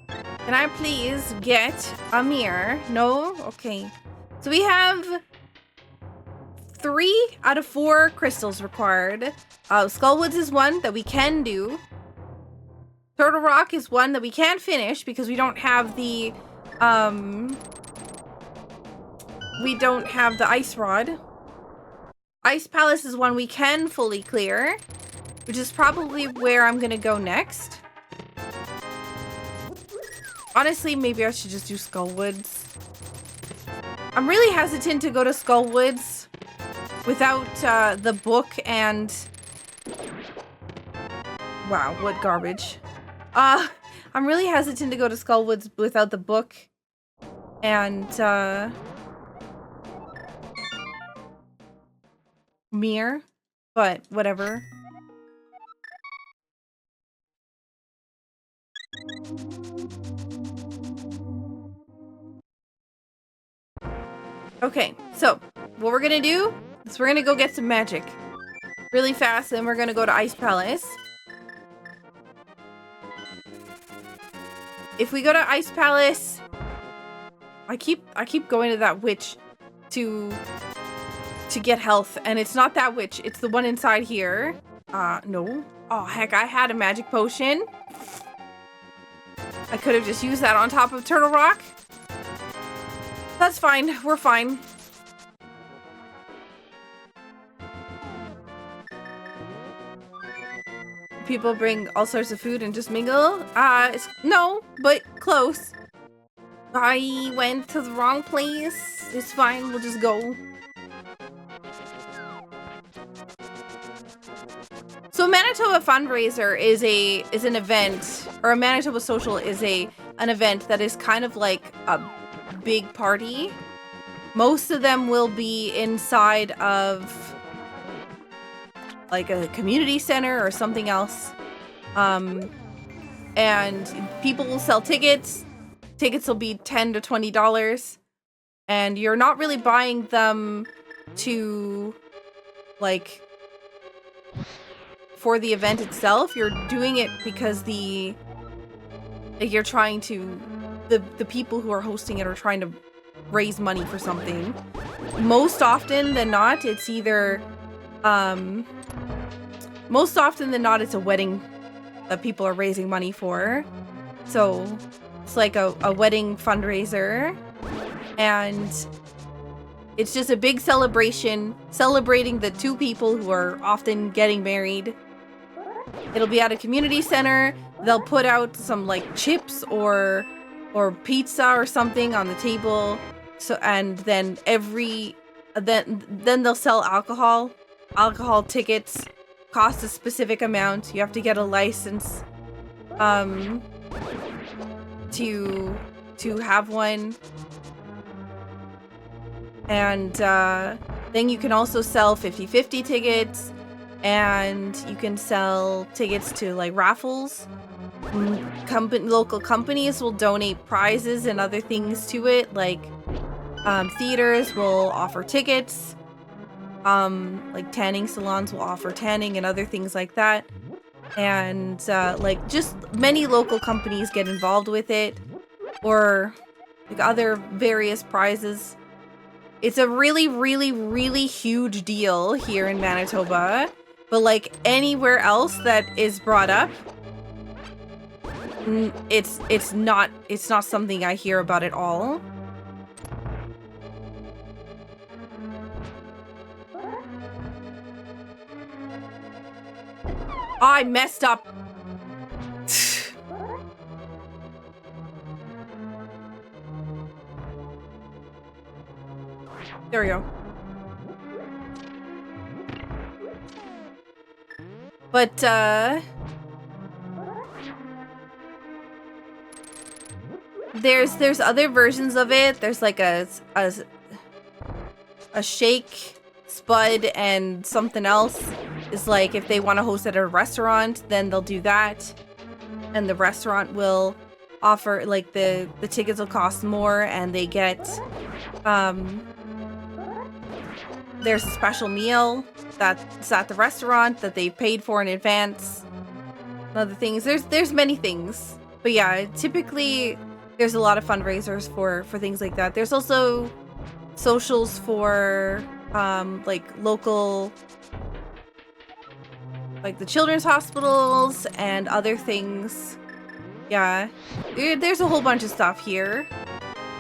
Can I please get a mirror? No? Okay. So we have 3 out of 4 crystals required. Skullwoods is one that we can do. Turtle Rock is one that we can't finish because we don't have the ice rod. Ice Palace is one we can fully clear, which is probably where I'm gonna go next. Honestly, maybe I should just do Skullwoods. I'm really hesitant to go to Skullwoods without the book and... Wow, what garbage. I'm really hesitant to go to Skullwoods without the book and mirror, but whatever. Okay, so what we're gonna do is we're gonna go get some magic really fast, then we're gonna go to Ice Palace. If we go to Ice Palace, I keep going to that witch to get health, and it's not that witch, it's the one inside here. No. Oh heck, I had a magic potion. I could have just used that on top of Turtle Rock. That's fine, we're fine. People bring all sorts of food and just mingle? No, but close. I went to the wrong place. It's fine, we'll just go. So Manitoba Fundraiser is an event, or a Manitoba Social is an event that is kind of like a big party. Most of them will be inside of like a community center or something else. And people will sell tickets. Tickets will be $10 to $20. And you're not really buying them to like for the event itself. You're doing it because you're trying to the people who are hosting it are trying to raise money for something. Most often than not, it's either most often than not, it's a wedding that people are raising money for. So it's like a wedding fundraiser, and it's just a big celebration celebrating the two people who are often getting married. It'll be at a community center. They'll put out some like chips or pizza or something on the table. So, and then then they'll sell alcohol tickets. Cost a specific amount. You have to get a license to have one. And then you can also sell 50-50 tickets, and you can sell tickets to like raffles. Local companies will donate prizes and other things to it, like theaters will offer tickets. Like tanning salons will offer tanning and other things like that. And like just many local companies get involved with it, or like other various prizes. It's a really, really, really huge deal here in Manitoba, but like anywhere else that is brought up, it's not something I hear about at all. I messed up. There we go. But there's other versions of it. There's like a shake, spud, and something else. Is like if they want to host at a restaurant, then they'll do that, and the restaurant will offer like the tickets will cost more, and they get there's a special meal that's at the restaurant that they paid for in advance. Other things, there's many things, but yeah, typically there's a lot of fundraisers for things like that. There's also socials for like local, like the children's hospitals and other things. Yeah, there's a whole bunch of stuff here.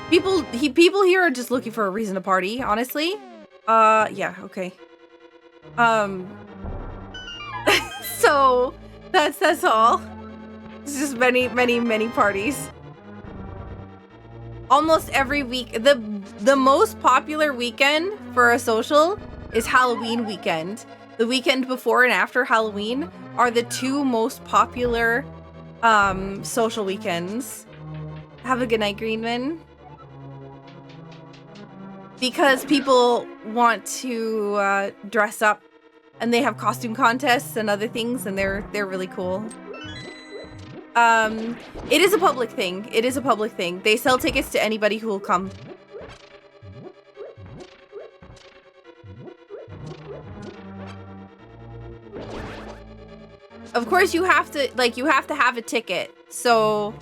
People here are just looking for a reason to party, honestly. Yeah, okay. So that's all. It's just many parties. Almost every week. The most popular weekend for a social is Halloween weekend. The weekend before and after Halloween are the two most popular social weekends. Have a good night, Greenman. Because people want to dress up, and they have costume contests and other things, and they're really cool. It is a public thing. It is a public thing. They sell tickets to anybody who will come. Of course, you have to have a ticket. So,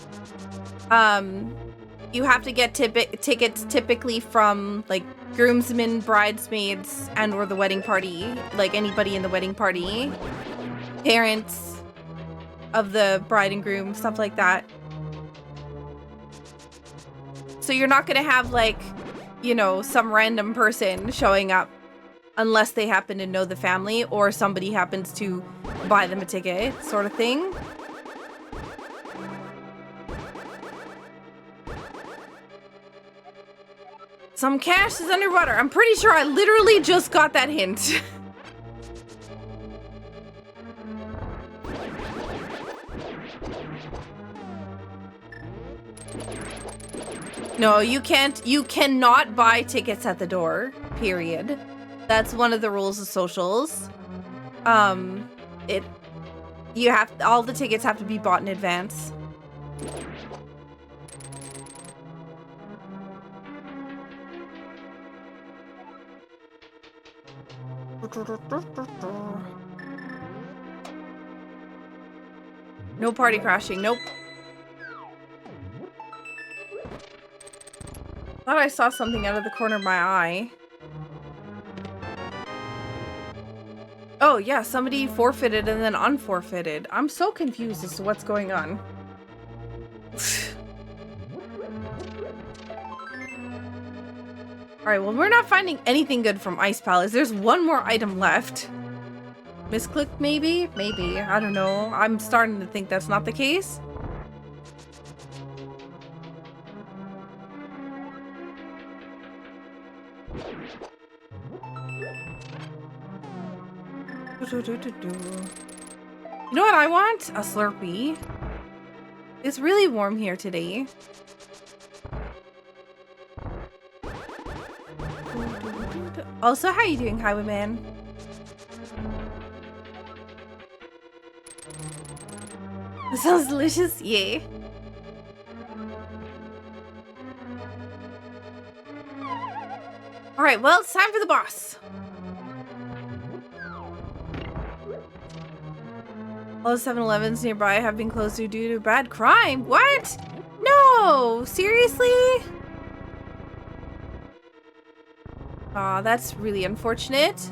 you have to get tickets typically from like groomsmen, bridesmaids, and or the wedding party, like anybody in the wedding party, parents of the bride and groom, stuff like that. So you're not gonna have like, you know, some random person showing up unless they happen to know the family or somebody happens to buy them a ticket, sort of thing. Some cash is underwater. I'm pretty sure I literally just got that hint. No, you can't. You cannot buy tickets at the door, period. That's one of the rules of socials. All the tickets have to be bought in advance. No party crashing, nope. Thought I saw something out of the corner of my eye. Oh yeah, somebody forfeited and then unforfeited. I'm so confused as to what's going on. Alright, well, we're not finding anything good from Ice Palace. There's one more item left. Misclick, maybe? Maybe. I don't know. I'm starting to think that's not the case. You know what I want? A Slurpee. It's really warm here today. Also, how are you doing, Highwayman? This sounds delicious. Yeah. Alright, well, it's time for the boss. All the 7-Elevens nearby have been closed due to bad crime. What? No! Seriously? Aw, that's really unfortunate.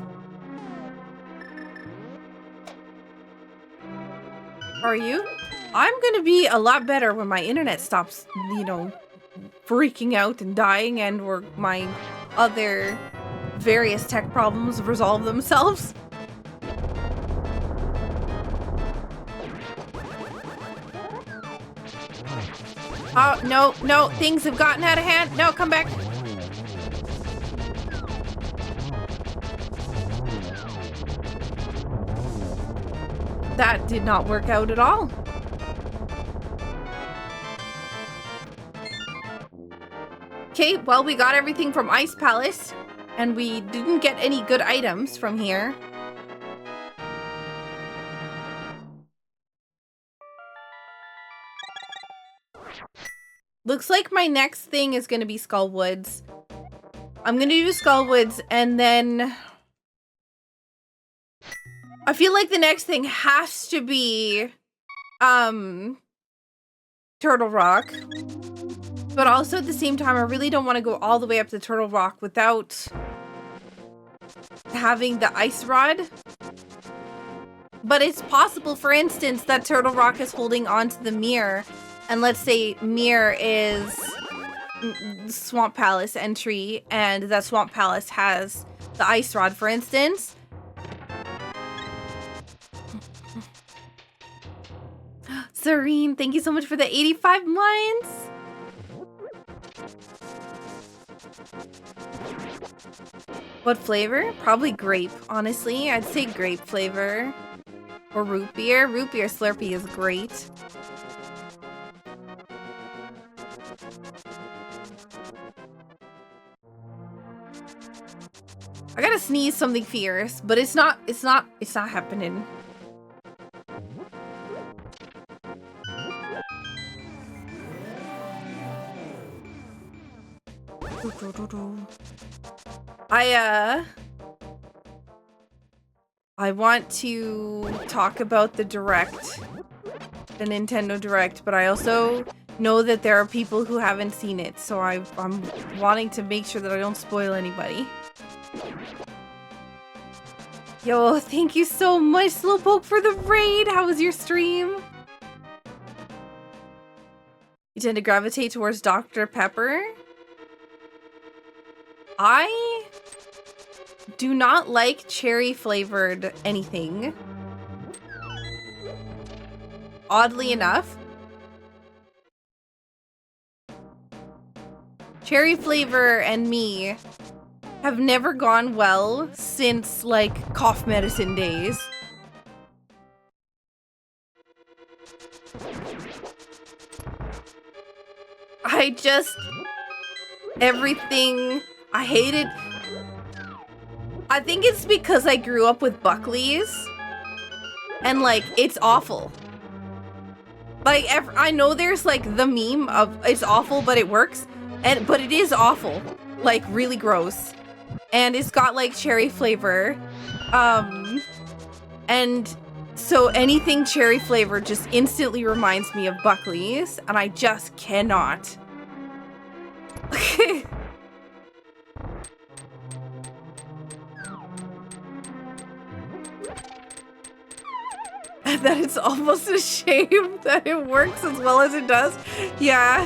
Are you? I'm gonna be a lot better when my internet stops, you know, freaking out and dying, and or my other various tech problems resolve themselves. Oh, no, no, things have gotten out of hand. No, come back. That did not work out at all. Okay, well, we got everything from Ice Palace, and we didn't get any good items from here. Looks like my next thing is going to be Skullwoods. I'm going to do Skullwoods, and then I feel like the next thing has to be Turtle Rock. But also at the same time, I really don't want to go all the way up to Turtle Rock without having the ice rod. But it's possible, for instance, that Turtle Rock is holding onto the mirror. And let's say mirror is Swamp Palace entry, and that Swamp Palace has the ice rod, for instance. Serene, thank you so much for the 85 months. What flavor? Probably grape, honestly. I'd say grape flavor. Or root beer. Root beer Slurpee is great. I gotta sneeze something fierce, but it's not happening. I want to talk about the Direct, the Nintendo Direct, but I also know that there are people who haven't seen it, so I'm wanting to make sure that I don't spoil anybody. Yo, thank you so much, Slowpoke, for the raid. How was your stream? You tend to gravitate towards Dr. Pepper. I do not like cherry flavored anything. Oddly enough. Cherry flavor and me have never gone well since, like, cough medicine days. Everything, I hate it. I think it's because I grew up with Buckley's, and, like, it's awful. Like, I know there's, like, the meme of it's awful, but it works, but it is awful. Like, really gross. And it's got, like, cherry flavor. And so anything cherry flavor just instantly reminds me of Buckley's, and I just cannot. That it's almost a shame that it works as well as it does. Yeah.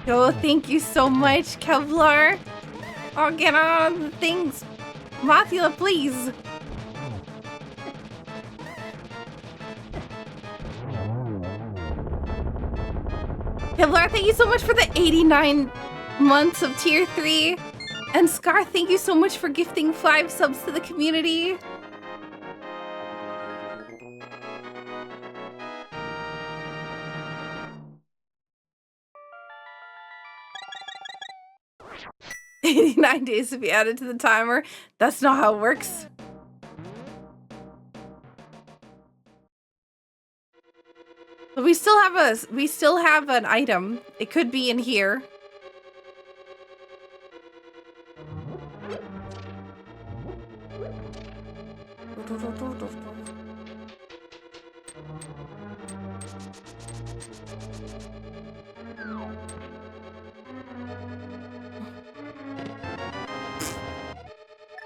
Yo, thank you so much, Kevlar. Oh, get on the things. Mathila, please. Kevlar, thank you so much for the 89 months of tier 3. And Scar, thank you so much for gifting 5 subs to the community. $89 days to be added to the timer. That's not how it works. But we still have an item. It could be in here.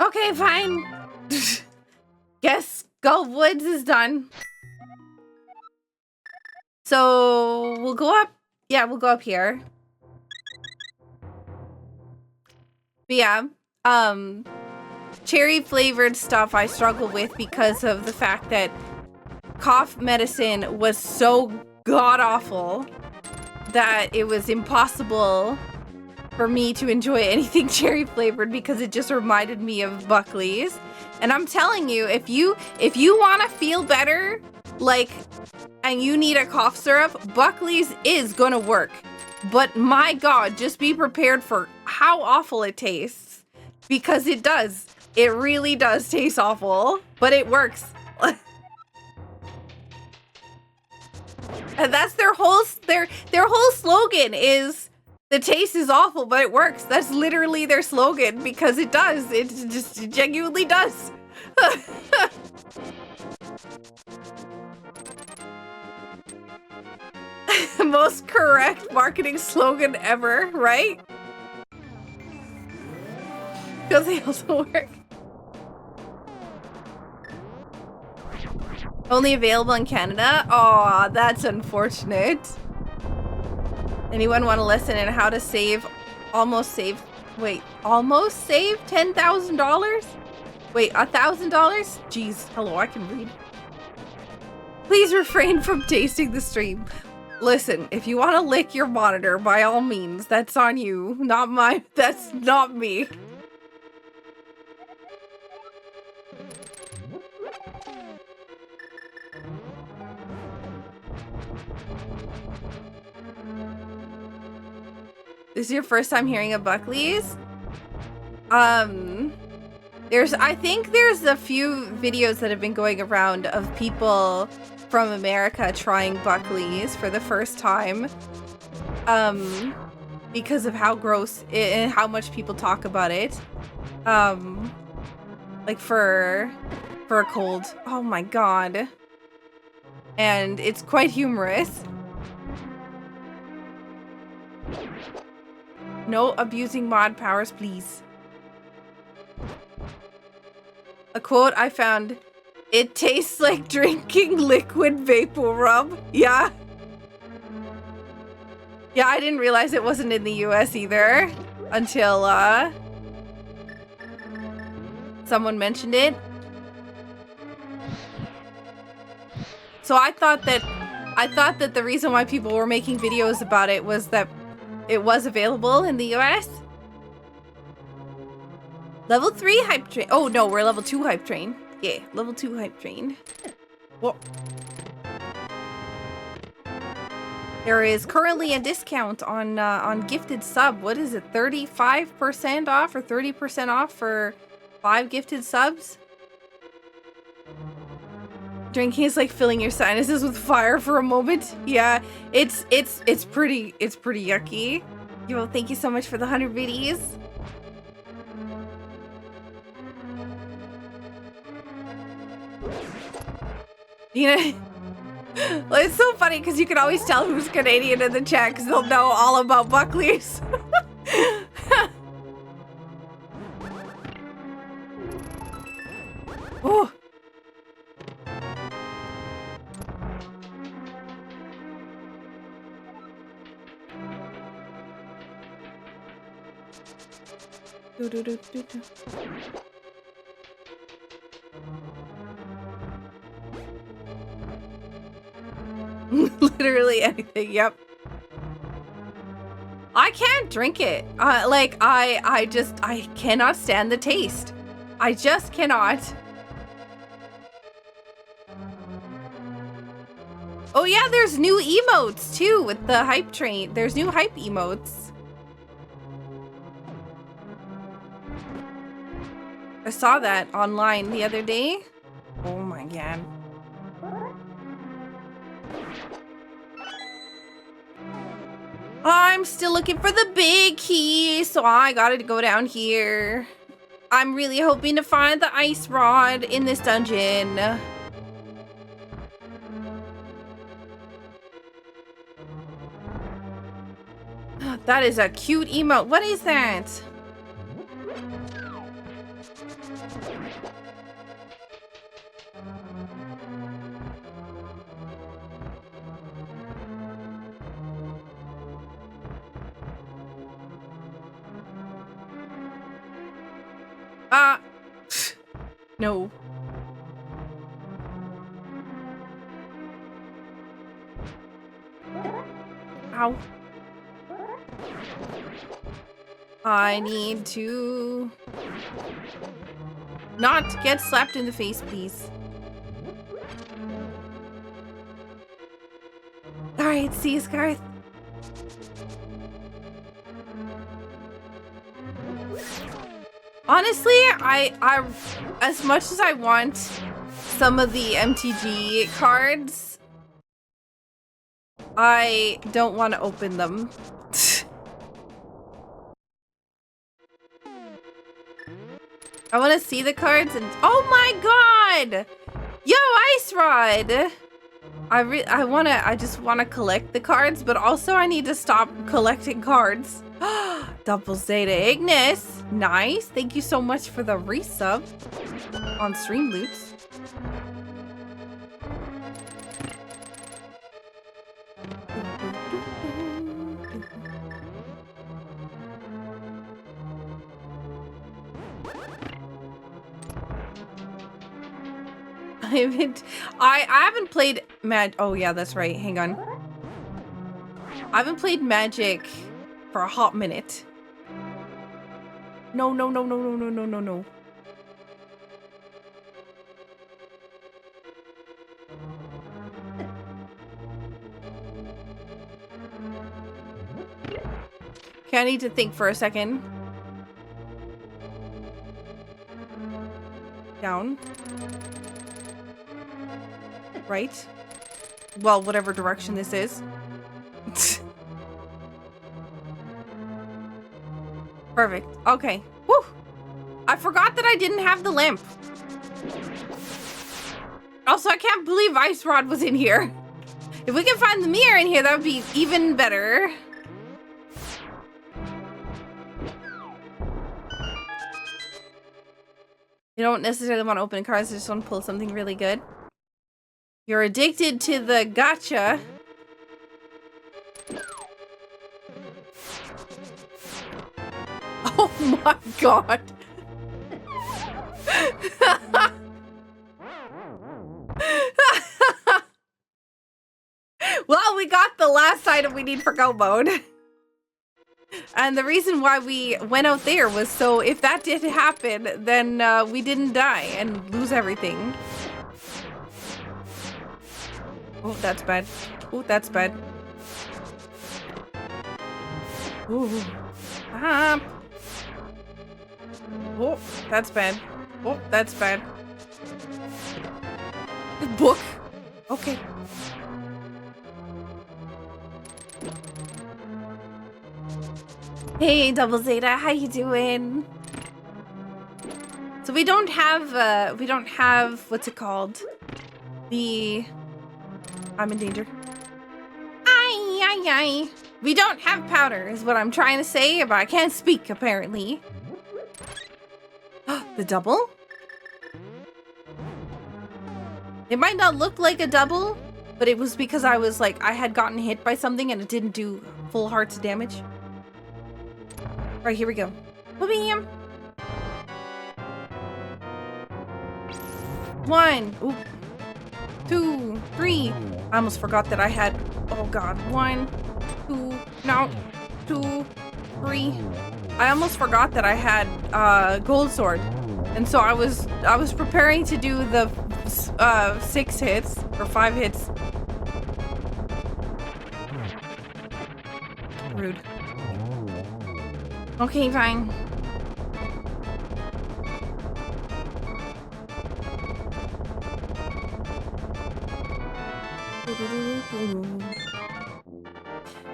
Okay, fine. Guess Gulf Woods is done. So we'll go up. Yeah, we'll go up here. But yeah, cherry flavored stuff I struggle with because of the fact that cough medicine was so god awful that it was impossible for me to enjoy anything cherry flavored because it just reminded me of Buckley's. And I'm telling you, if you want to feel better, like, and you need a cough syrup, Buckley's is gonna work. But my god, just be prepared for how awful it tastes, because it does. It really does taste awful, but it works. And that's their whole slogan is, the taste is awful, but it works. That's literally their slogan, because it does. It genuinely does. Most correct marketing slogan ever, right? Because they also work. Only available in Canada? Aw, that's unfortunate. Anyone want a lesson in how to save, almost save $10,000? Wait, $1,000? Jeez, hello, I can read. Please refrain from tasting the stream. Listen, if you want to lick your monitor, by all means, that's on you. Not mine. That's not me. This is your first time hearing of Buckley's? I think there's a few videos that have been going around of people from America trying Buckley's for the first time. Because of how gross and how much people talk about it. Like for a cold. Oh my god. And it's quite humorous. No abusing mod powers, please. A quote I found, it tastes like drinking liquid vapor rub. Yeah. Yeah, I didn't realize it wasn't in the US either until someone mentioned it. So I thought that the reason why people were making videos about it was that it was available in the US. Level 3 hype train. Oh no, we're level 2 hype train. Yeah, level 2 hype train. Whoa. There is currently a discount on gifted sub. What is it? 35% off or 30% off for 5 gifted subs? Drinking is like filling your sinuses with fire for a moment. Yeah, it's pretty yucky. Yo, thank you so much for the 100 biddies. You know, well, it's so funny because you can always tell who's Canadian in the chat because they'll know all about Buckley's. Oh. Literally anything, yep. I can't drink it. Like, I cannot stand the taste. I just cannot. Oh yeah, there's new emotes too with the hype train. There's new hype emotes. I saw that online the other day. Oh my god. I'm still looking for the big key, so I gotta go down here. I'm really hoping to find the ice rod in this dungeon. That is a cute emote. What is that? No. Ow. I need to not get slapped in the face, please. Alright, see you, Scarth. Honestly, I as much as I want some of the MTG cards, I don't want to open them. I want to see the cards and oh my god! Yo, Ice Rod! I just wanna collect the cards, but also I need to stop collecting cards. Double Zeta Ignis. Nice. Thank you so much for the resub on Stream Loops. I haven't played oh yeah, that's right. Hang on. I haven't played Magic for a hot minute. No. Okay, I need to think for a second. Down. Right? Well, whatever direction this is. Perfect. Okay. Woo! I forgot that I didn't have the lamp. Also, I can't believe Ice Rod was in here. If we can find the mirror in here, that would be even better. You don't necessarily want to open cards, you just want to pull something really good. You're addicted to the gotcha. Oh my god. Well, we got the last item we need for go mode. And the reason why we went out there was so if that did happen, then we didn't die and lose everything. Oh, that's bad. Oh, that's bad. Ooh. Ah. Oh, that's bad. Oh, that's bad. Book. Okay. Hey, Double Zeta, how you doing? So we don't have what's it called? I'm in danger. Ay. We don't have powder is what I'm trying to say, but I can't speak apparently. The double? It might not look like a double, but it was because I was like, I had gotten hit by something and it didn't do full hearts of damage. All right, here we go. Bam! 1, ooh, 2, 3. I almost forgot that I had, oh god, 1, 2, no, 2, 3. I almost forgot that I had gold sword. And so I was preparing to do the 6 hits or 5 hits. Rude. Okay, fine.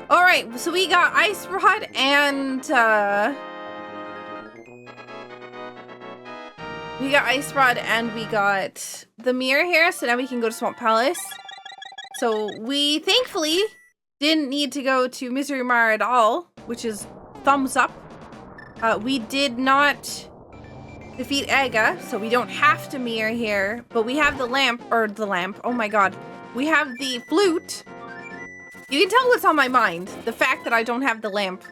All right, so we got Ice Rod and we got the mirror here, so now we can go to Swamp Palace. So we thankfully didn't need to go to Misery Mire at all, which is thumbs up. We did not defeat Aga, so we don't have to mirror here, but we have the lamp, oh my god. We have the flute. You can tell what's on my mind, the fact that I don't have the lamp.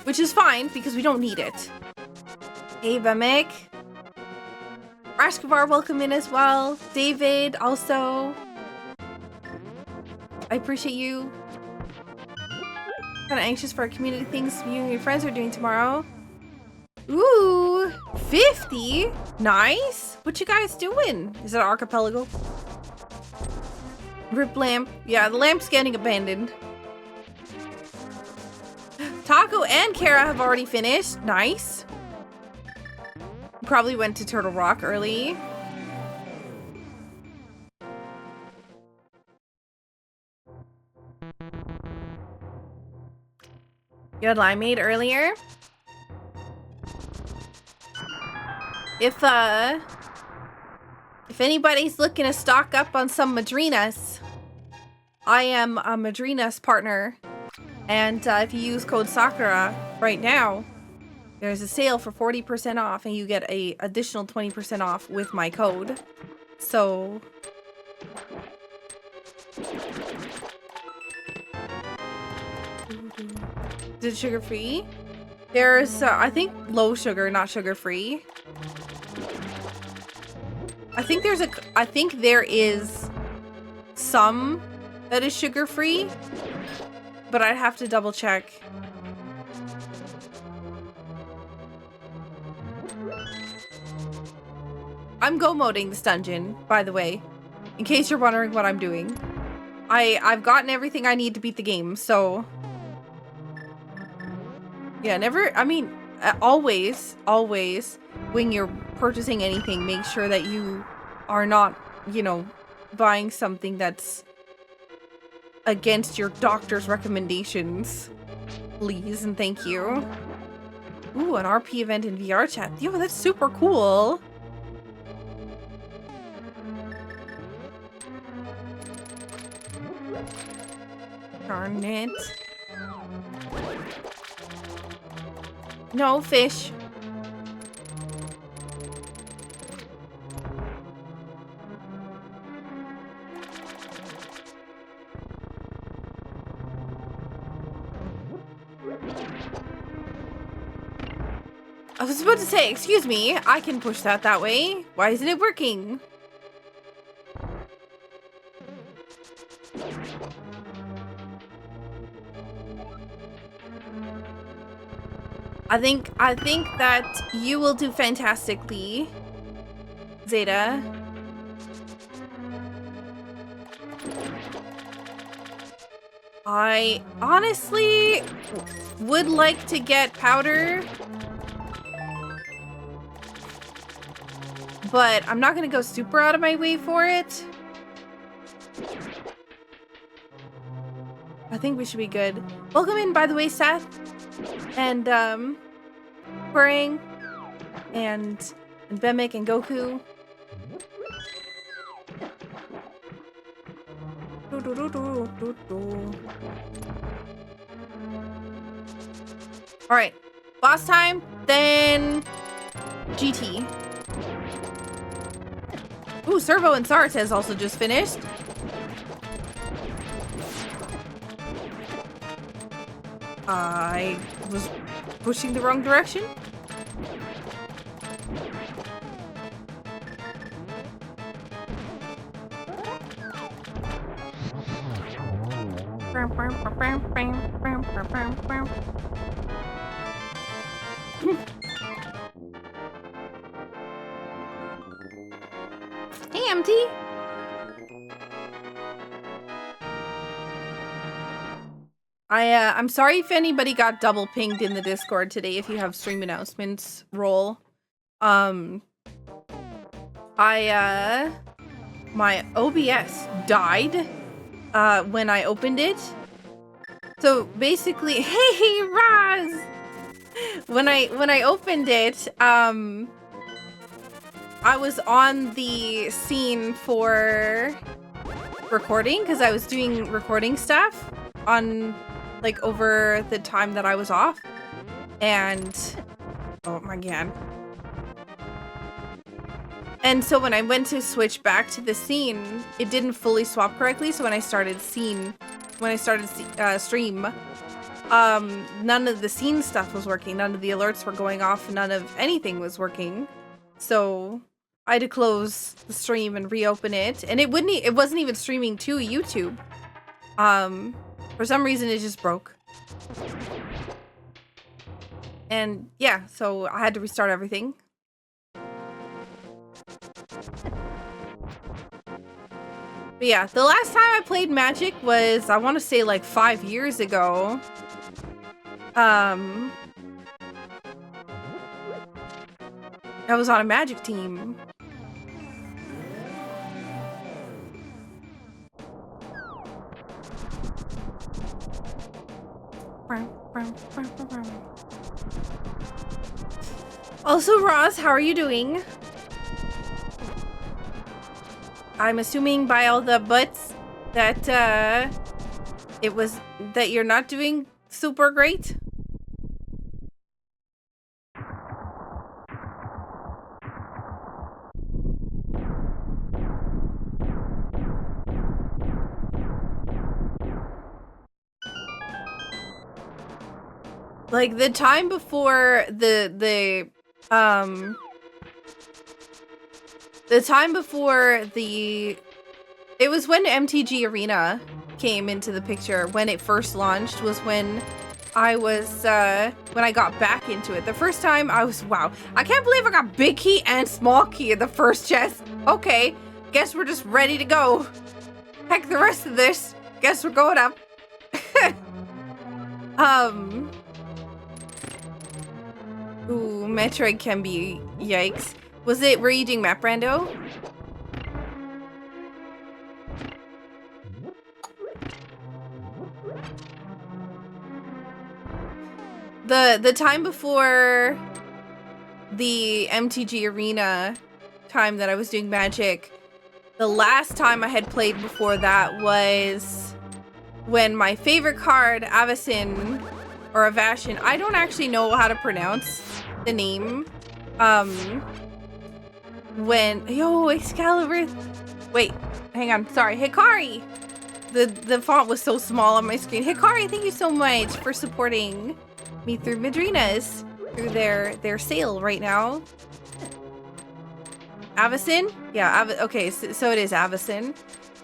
Which is fine, because we don't need it. Hey, Bamek. Rashkavar, welcome in as well. David, also. I appreciate you. Kind of anxious for community things you and your friends are doing tomorrow. Ooh, 50. Nice. What you guys doing? Is it archipelago? Rip lamp. Yeah, the lamp's getting abandoned. Taco and Kara have already finished. Nice. Probably went to Turtle Rock early. You had limeade earlier? If if anybody's looking to stock up on some Madrinas, I am a Madrina's partner. And if you use code Sakura right now, there's a sale for 40% off, and you get a additional 20% off with my code. So... Is it sugar-free? There's, I think, low sugar, not sugar-free. I think there is some that is sugar-free, but I'd have to double check. I'm go-moding this dungeon, by the way, in case you're wondering what I'm doing. I've gotten everything I need to beat the game, so... Yeah, always, when you're purchasing anything, make sure that you are not, you know, buying something that's against your doctor's recommendations. Please and thank you. Ooh, an RP event in VR chat. Yo, that's super cool. Darn it. No fish. I was about to say, excuse me, I can push that way. Why isn't it working? I think that you will do fantastically, Zeta. I honestly would like to get powder, but I'm not gonna go super out of my way for it. I think we should be good. Welcome in, by the way, Seth. And, Quirring, and Bemek and Goku. Alright, boss time, then GT. Ooh, Servo and Sartez also just finished. I was pushing the wrong direction. Hey, MT. I'm sorry if anybody got double pinged in the Discord today if you have stream announcements roll. My OBS died when I opened it. So basically, hey Roz! When I opened it, I was on the scene for recording because I was doing recording stuff on like over the time that I was off, and oh my god. And so when I went to switch back to the scene, it didn't fully swap correctly. So when I started stream, none of the scene stuff was working. None of the alerts were going off. None of anything was working. So I had to close the stream and reopen it, and it wasn't even streaming to YouTube. For some reason it just broke. And yeah, so I had to restart everything. But yeah, the last time I played Magic was, I want to say, like 5 years ago. I was on a Magic team. Also, Roz, how are you doing? I'm assuming by all the butts that that you're not doing super great. Like the time before the time before it was when MTG Arena came into the picture. When it first launched was when I was when I got back into it. The first time I was, wow, I can't believe I got big key and small key in the first chest. Okay, guess we're just ready to go. Heck the rest of this. Guess we're going up. Ooh, Metroid can be yikes. Were you doing map rando? The time before the MTG Arena time that I was doing Magic, the last time I had played before that was when my favorite card, Avacyn, or Avashin, I don't actually know how to pronounce the name. Excalibur. Wait, hang on. Sorry, Hikari. The font was so small on my screen. Hikari, thank you so much for supporting me through Madrina's, through their sale right now. Avacyn? Yeah, okay, so it is Avacyn.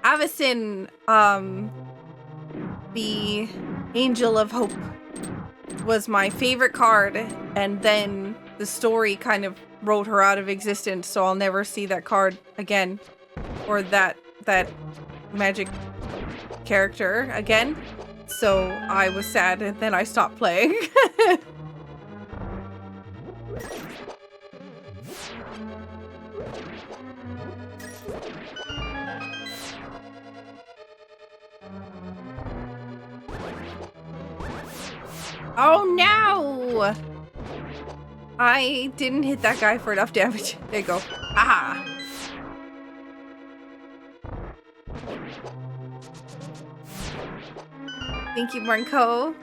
Avacyn, the Angel of Hope was my favorite card, and then the story kind of wrote her out of existence, so I'll never see that card again, or that magic character again. So I was sad, and then I stopped playing. Oh no! I didn't hit that guy for enough damage. There you go. Aha! Thank you, Marco.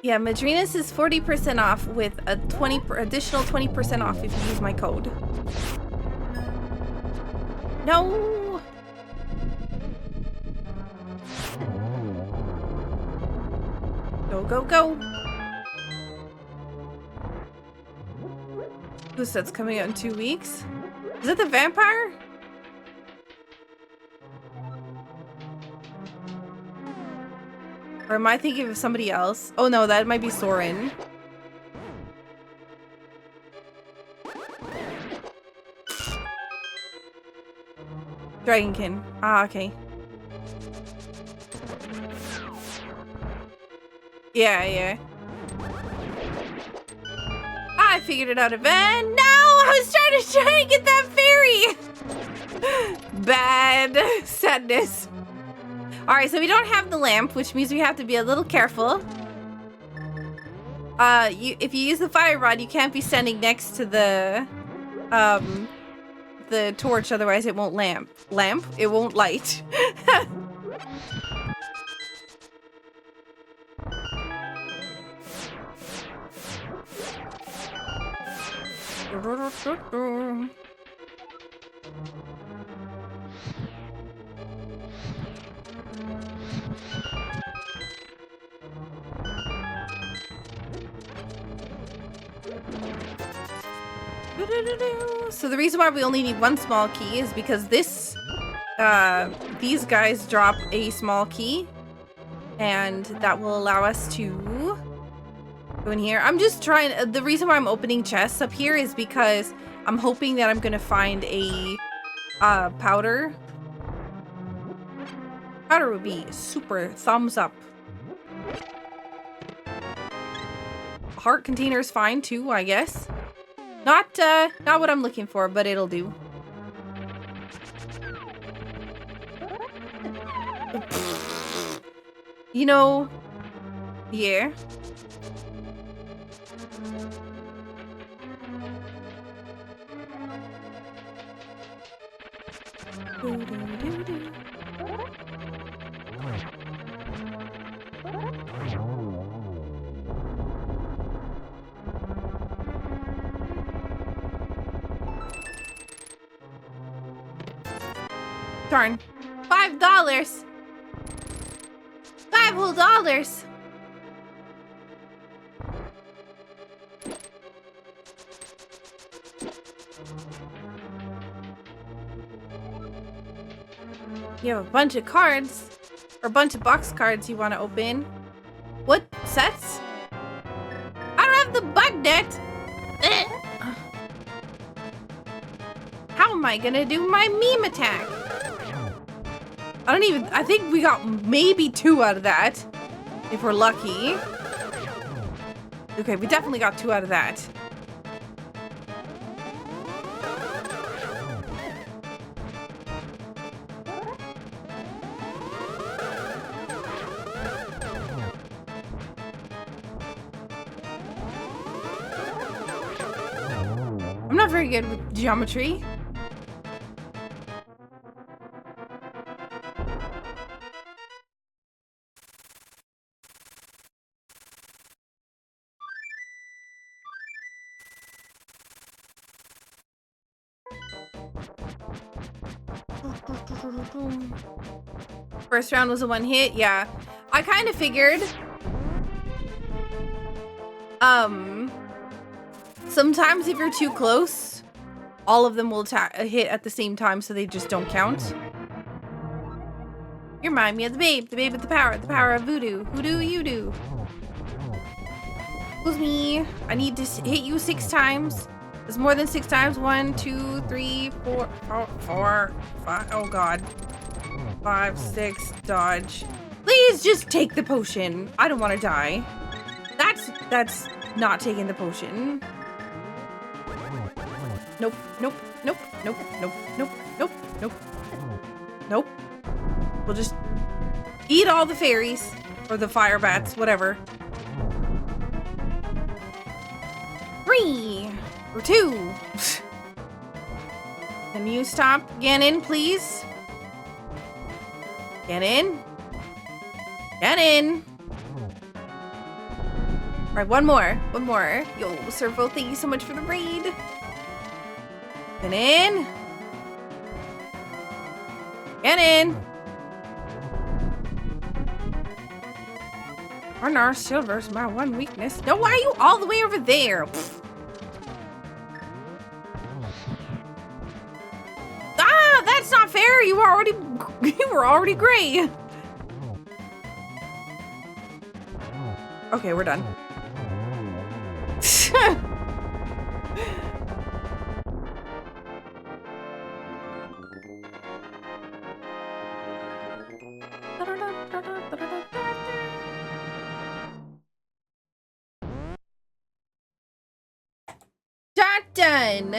Yeah, Madrina's is 40% off with a additional 20% off if you use my code. No! Go, go, go! Who said it's coming out in 2 weeks? Is it the vampire? Or am I thinking of somebody else? Oh no, that might be Soren. Dragonkin. Ah, okay. Yeah. I figured it out. No! I was trying to get that fairy! Bad sadness. Alright, so we don't have the lamp, which means we have to be a little careful. If you use the fire rod, you can't be standing next to the torch, otherwise it won't lamp. It won't light. So the reason why we only need one small key is because these guys drop a small key, and that will allow us to go in here. I'm just trying. The reason why I'm opening chests up here is because I'm hoping that I'm gonna find a powder. Powder would be super thumbs up. Heart container is fine too, I guess. Not what I'm looking for, but it'll do. You know, yeah. Darn. $5. $5 whole dollars. You have a bunch of cards, or a bunch of box cards you want to open. What sets? I don't have the bug net. How am I gonna do my meme attack? I think we got maybe 2 out of that, if we're lucky. Okay, we definitely got 2 out of that. I'm not very good with geometry. First round was a 1 hit. Yeah, I kind of figured. Sometimes if you're too close, all of them will hit at the same time, so they just don't count. You remind me of the babe with the power of voodoo. Who do you do? Excuse me. I need to hit you 6 times. There's more than 6 times. 1, 2, 3, 4, 4, 5. Oh god. 5, 6. Dodge. Please just take the potion. I don't want to die. That's not taking the potion. Nope. Nope. Nope. Nope. Nope. Nope. Nope. Nope. Nope. We'll just eat all the fairies or the fire bats, whatever. 3 or 2. Can you stop Ganon, please? Ganon? Ganon! Alright, one more. Yo, Servo, thank you so much for the raid. Ganon! Ganon! Arnar Silver's my one weakness. No, why are you all the way over there? Pfft. Ah, that's not fair. You were already gray. Okay, we're done. Done.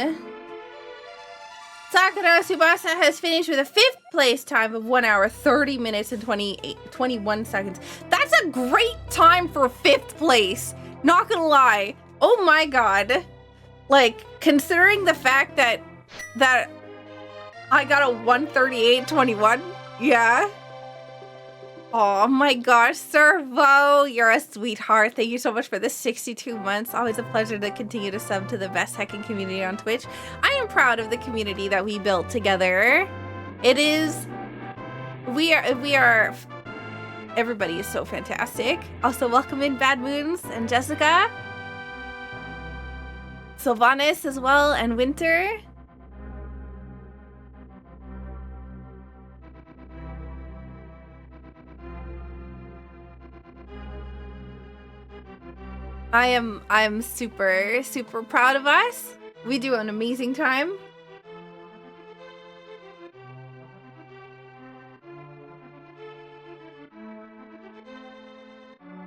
Sakura Tsubasa has finished with a 5th place time of 1 hour, 30 minutes, and 21 seconds. That's a great time for 5th place. Not gonna lie. Oh my god. Like, considering the fact that I got a 138.21. Yeah. Oh my gosh, Servo, you're a sweetheart. Thank you so much for the 62 months. Always a pleasure to continue to sub to the best hacking community on Twitch. I am proud of the community that we built together. We are, everybody is so fantastic. Also, welcome in Bad Moons and Jessica. Sylvanas as well, and Winter. I'm super, super proud of us. We do an amazing time.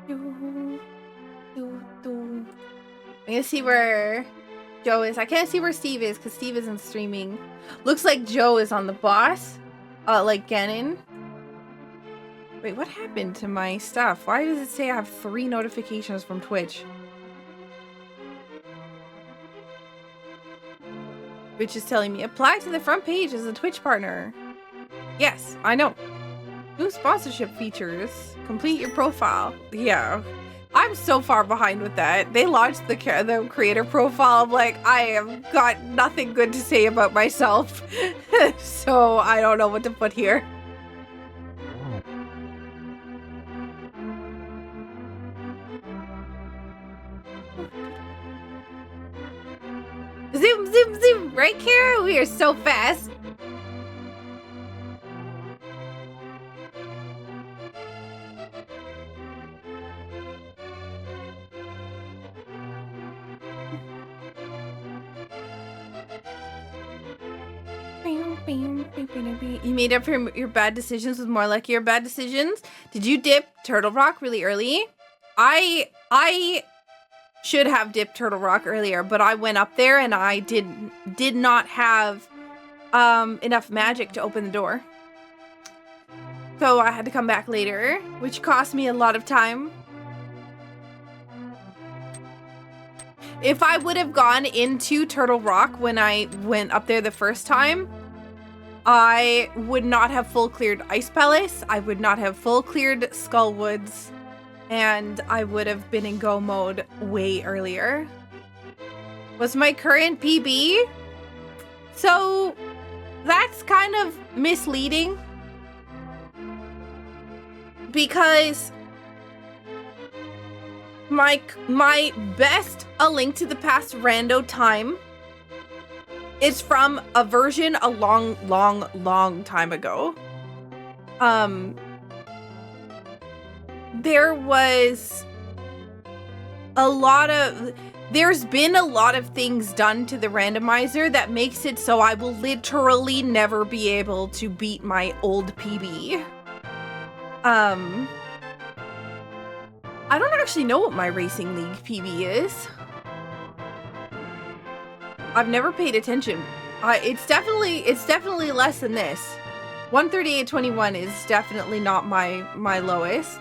I'm gonna see where Joe is. I can't see where Steve is because Steve isn't streaming. Looks like Joe is on the boss, like Ganon. Wait, what happened to my stuff? Why does it say I have 3 notifications from Twitch? Which is telling me, apply to the front page as a Twitch partner. Yes, I know. New sponsorship features. Complete your profile. Yeah. I'm so far behind with that. They launched the creator profile. I'm like, I have got nothing good to say about myself. So I don't know what to put here. Zoom, zoom, zoom. Right, Kara? We are so fast. You made up your bad decisions with more like your bad decisions. Did you dip Turtle Rock really early? I should have dipped Turtle Rock earlier, but I went up there and I did not have enough magic to open the door. So I had to come back later, which cost me a lot of time. If I would have gone into Turtle Rock when I went up there the first time, I would not have full cleared Ice Palace, I would not have full cleared Skullwoods, and I would have been in go mode way earlier. Was my current PB? So that's kind of misleading because my best A Link to the Past rando time is from a version a long time ago. There's been a lot of things done to the randomizer that makes it so I will literally never be able to beat my old PB. I don't actually know what my Racing League PB is. I've never paid attention. It's definitely less than this. 138.21 is definitely not my lowest.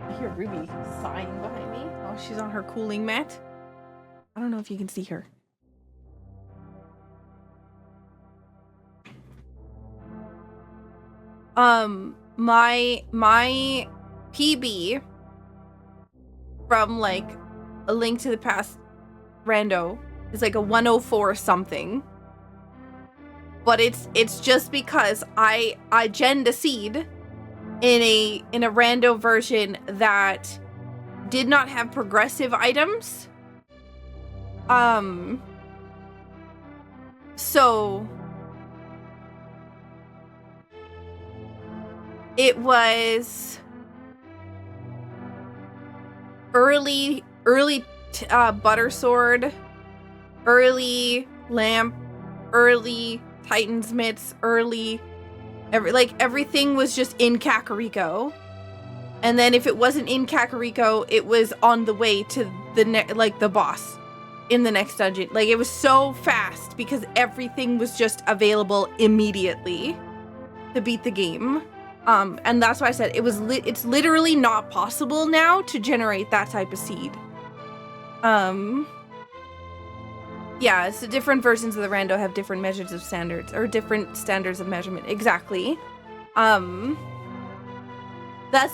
I hear Ruby sighing behind me. Oh, she's on her cooling mat. I don't know if you can see her. My PB from like A Link to the Past rando is like a 104 something, but it's just because I genned a seed in a rando version that did not have progressive items. So it was early Butter Sword, early Lamp, early Titan's Mitts, early everything was just in Kakariko. And then if it wasn't in Kakariko, it was on the way to the boss in the next dungeon. Like, it was so fast because everything was just available immediately to beat the game. And that's why I said it's literally not possible now to generate that type of seed. Yeah, so different versions of the rando have different measures of standards, or different standards of measurement. Exactly. That's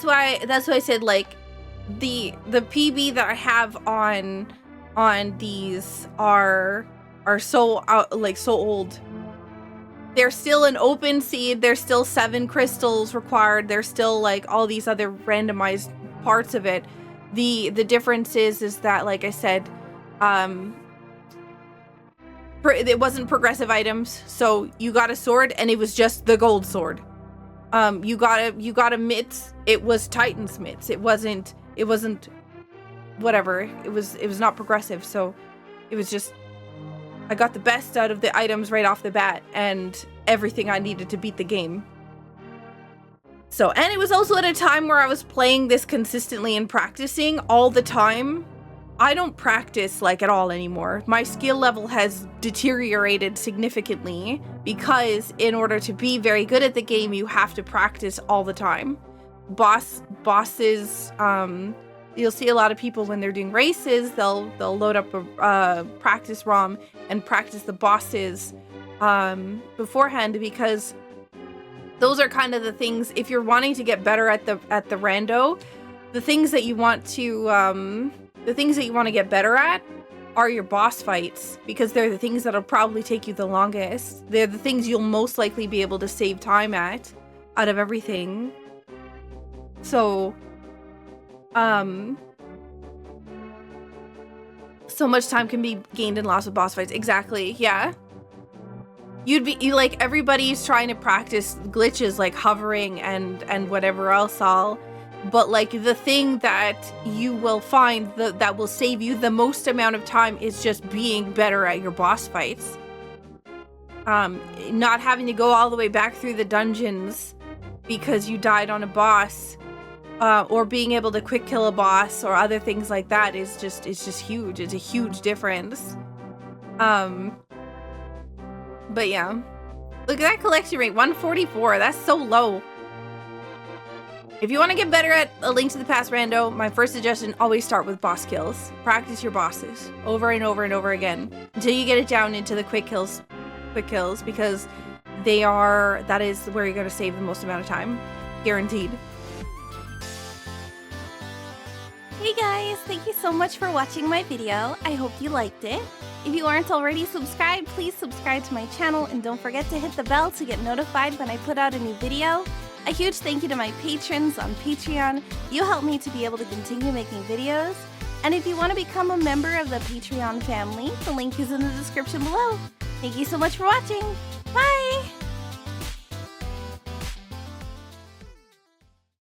why I said, like, the PB that I have on these are so so old. There's still an open seed, there's still 7 crystals required, there's still like all these other randomized parts of it. The difference is that, like I said, it wasn't progressive items, so you got a sword and it was just the gold sword. You got a mitts, it was Titan's mitts. It wasn't whatever. It was not progressive, so it was just, I got the best out of the items right off the bat and everything I needed to beat the game. So, and it was also at a time where I was playing this consistently and practicing all the time. I don't practice like at all anymore. My skill level has deteriorated significantly because in order to be very good at the game, you have to practice all the time. Bosses, you'll see a lot of people when they're doing races, they'll load up a practice ROM and practice the bosses beforehand, because those are kind of the things, if you're wanting to get better at the rando, the things that you want to get better at are your boss fights, because they're the things that'll probably take you the longest. They're the things you'll most likely be able to save time at out of everything. So, so much time can be gained and lost with boss fights. Exactly, yeah. Like, everybody's trying to practice glitches like hovering and whatever else all. But like the thing that you will find that will save you the most amount of time is just being better at your boss fights. Not having to go all the way back through the dungeons because you died on a boss, or being able to quick kill a boss or other things like that is just huge. It's a huge difference. But yeah, look at that collection rate, 144. That's so low. If you want to get better at A Link to the Past rando, my first suggestion, always start with boss kills. Practice your bosses over and over and over again until you get it down into the quick kills, because that is where you're going to save the most amount of time. Guaranteed. Hey guys, thank you so much for watching my video. I hope you liked it. If you aren't already subscribed, please subscribe to my channel and don't forget to hit the bell to get notified when I put out a new video. A huge thank you to my patrons on Patreon. You help me to be able to continue making videos. And if you want to become a member of the Patreon family, the link is in the description below. Thank you so much for watching. Bye!